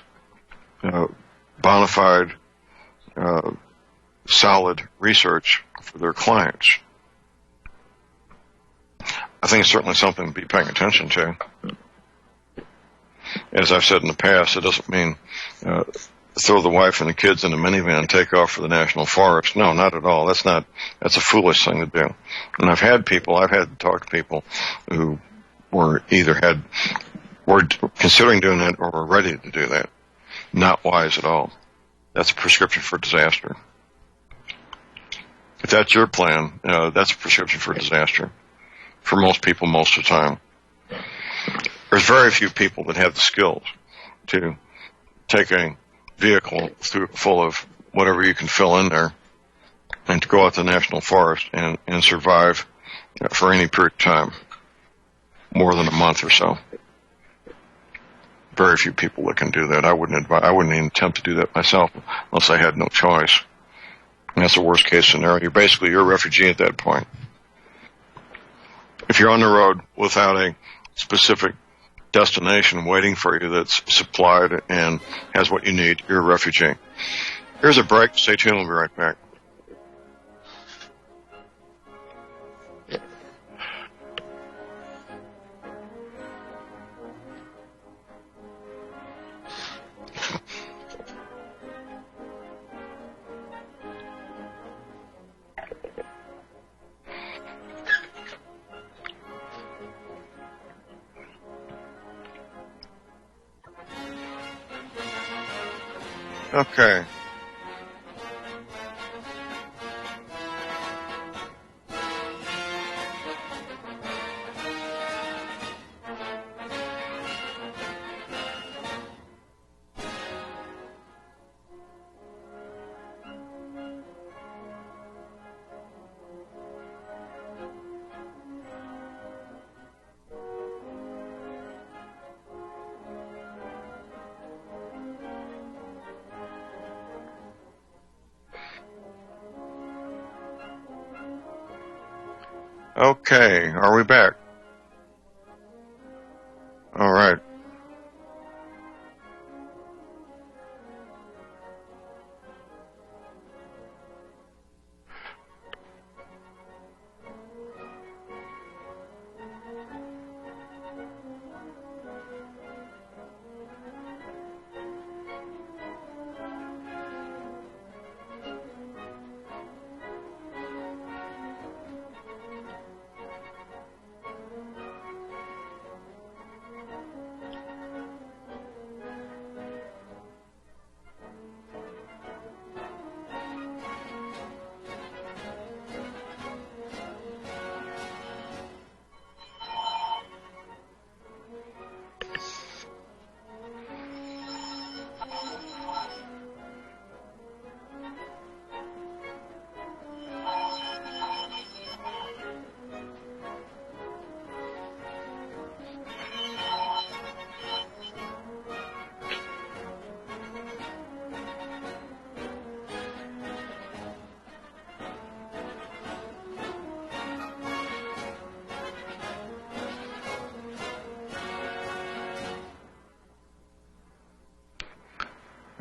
bona fide, solid research for their clients. I think it's certainly something to be paying attention to. As I've said in the past, it doesn't mean throw the wife and the kids in a minivan and take off for the national forest. No, not at all. That's a foolish thing to do. And I've had to talk to people who were considering doing that or were ready to do that. Not wise at all. That's a prescription for disaster. If that's your plan, that's a prescription for disaster. For most people, most of the time. There's very few people that have the skills to take a vehicle full of whatever you can fill in there and to go out to the national forest and survive for any period of time, more than a month or so. Very few people that can do that. I wouldn't even attempt to do that myself unless I had no choice. And that's the worst case scenario. You're a refugee at that point. If you're on the road without a specific destination waiting for you that's supplied and has what you need, you're a refugee. Here's a break. Stay tuned. We'll be right back. Okay. Okay, are we back? All right.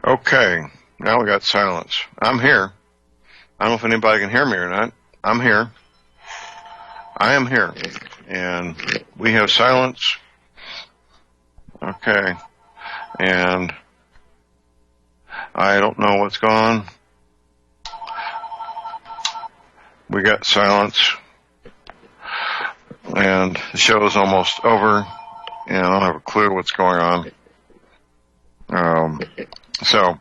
Okay, now we got silence. I'm here. I don't know if anybody can hear me or not. I'm here. I am here. And we have silence. Okay. And I don't know what's going on. we got silence, and the show is almost over, and I don't have a clue what's going on. So,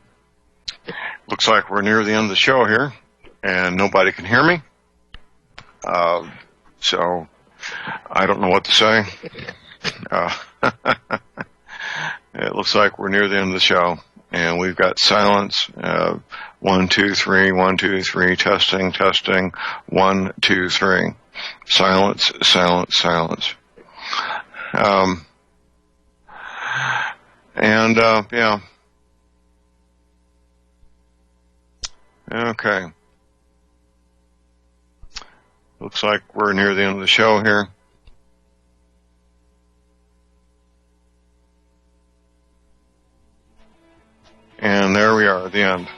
looks like we're near the end of the show here, and nobody can hear me. So, I don't know what to say. It looks like we're near the end of the show, and we've got silence. 1, 2, 3, 1, 2, 3, testing, 1, 2, 3. Silence, silence, silence. Yeah. Okay. Looks like we're near the end of the show here. And there we are at the end.